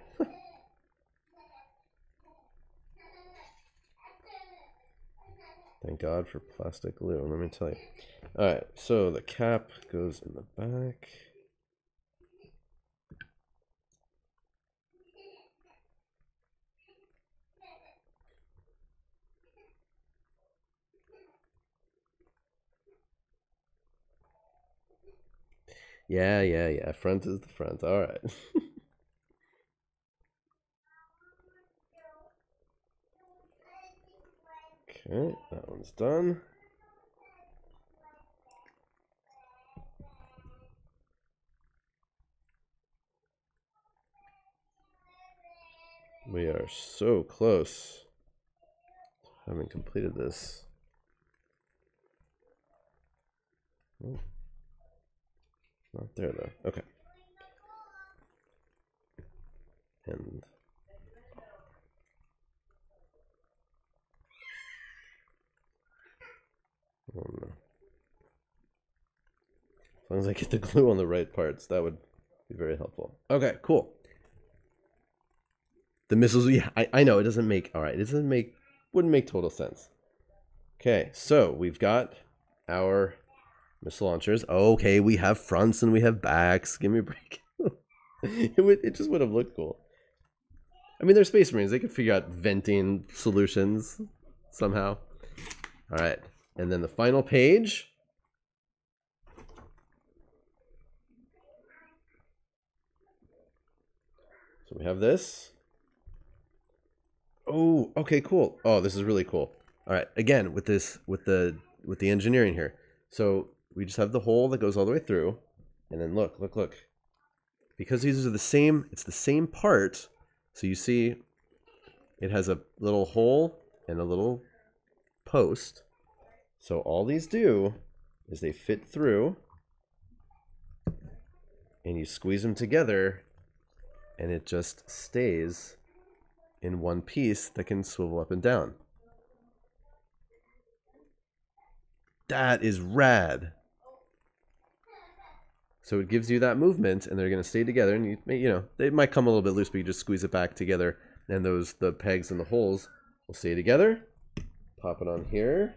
A: Thank God for plastic glue, let me tell you. Alright, so the cap goes in the back. Yeah. Front is the front. Alright. Okay, that one's done. We are so close to having completed this. Oh, not there though. Okay. And oh no. As long as I get the glue on the right parts, that would be very helpful. Okay, cool. The missiles, yeah, I know, it doesn't make, all right, it wouldn't make total sense. Okay, so we've got our missile launchers. Okay, we have fronts and we have backs. Give me a break. It just would have looked cool. I mean, they're Space Marines. They could figure out venting solutions somehow. All right, and then the final page. So we have this. Oh, okay, cool. Oh, this is really cool. All right, again with this, with the engineering here. So we just have the hole that goes all the way through, and then look. Because these are the same, it's the same part. So you see, it has a little hole and a little post. So all these do is they fit through, and you squeeze them together, and it just stays in one piece that can swivel up and down. That is rad. So it gives you that movement, and they're going to stay together, and you know, they might come a little bit loose, but you just squeeze it back together, and the pegs and the holes will stay together. Pop it on here.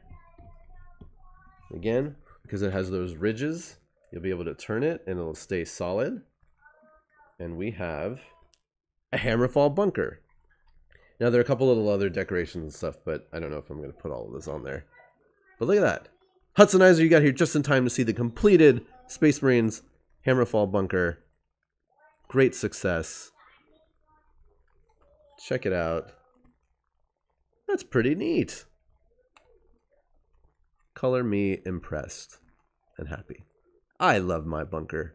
A: Again, because it has those ridges, you'll be able to turn it, and it'll stay solid. And we have a Hammerfall Bunker. Now, there are a couple little other decorations and stuff, but I don't know if I'm going to put all of this on there. But look at that. Hudsonizer, you got here just in time to see the completed Space Marines Hammerfall Bunker. Great success. Check it out. That's pretty neat. Color me impressed and happy. I love my bunker.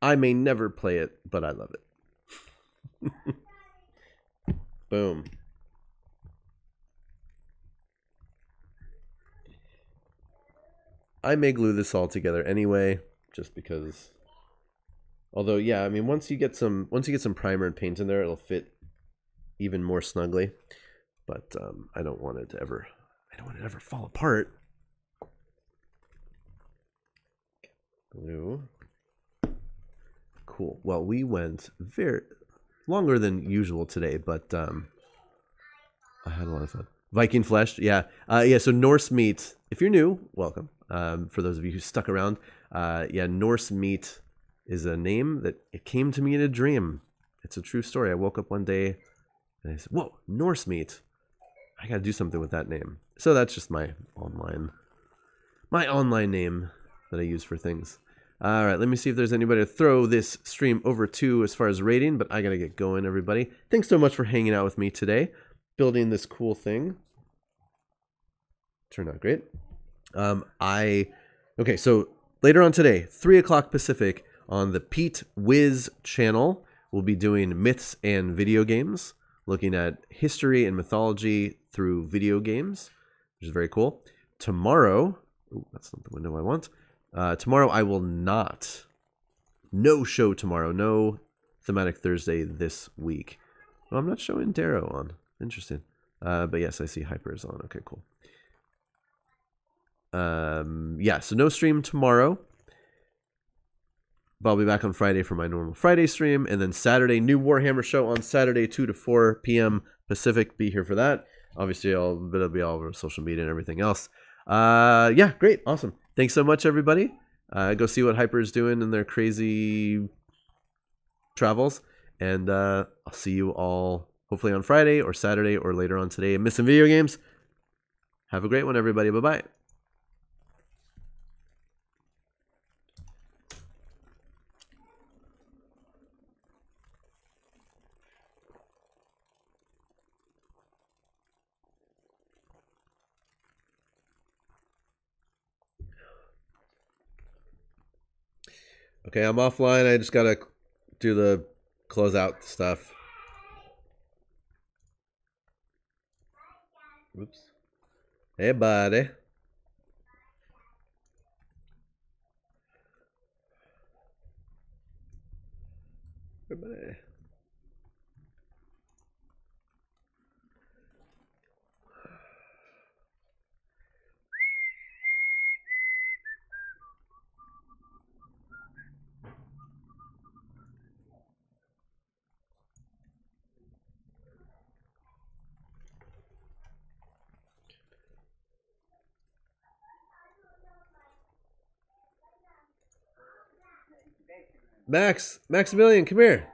A: I may never play it, but I love it. Boom. I may glue this all together anyway, just because. Although, yeah, I mean, once you get some primer and paint in there, it'll fit even more snugly. But I don't want it to ever fall apart. Glue. Cool. Well, we went very longer than usual today, but I had a lot of fun. Viking flesh, yeah, yeah. So Norse meat. If you're new, welcome. For those of you who stuck around, yeah, Norse meat is a name that it came to me in a dream. It's a true story. I woke up one day and I said, "Whoa, Norse meat! I got to do something with that name." So that's just my online name that I use for things. All right, let me see if there's anybody to throw this stream over to as far as rating, but I got to get going, everybody. Thanks so much for hanging out with me today, building this cool thing. Turned out great. Okay, so later on today, 3 o'clock Pacific, on the Pete Wiz channel, we'll be doing myths and video games, looking at history and mythology through video games, which is very cool. Tomorrow, ooh, that's not the window I want. Tomorrow I will not. No show tomorrow. No Thematic Thursday this week. Well, I'm not showing Darrow on. Interesting. But yes, I see Hyper is on. Okay, cool. Yeah, so no stream tomorrow. But I'll be back on Friday for my normal Friday stream. And then Saturday, new Warhammer show on Saturday, 2 to 4 p.m. Pacific. Be here for that. Obviously, it'll be all over social media and everything else. Yeah, great. Awesome. Thanks so much, everybody. Go see what Hyper is doing in their crazy travels. And I'll see you all hopefully on Friday or Saturday or later on today. Missing video games. Have a great one, everybody. Bye-bye. Okay, I'm offline. I just gotta do the closeout stuff. Oops. Hey, buddy. Everybody. Maximilian, come here.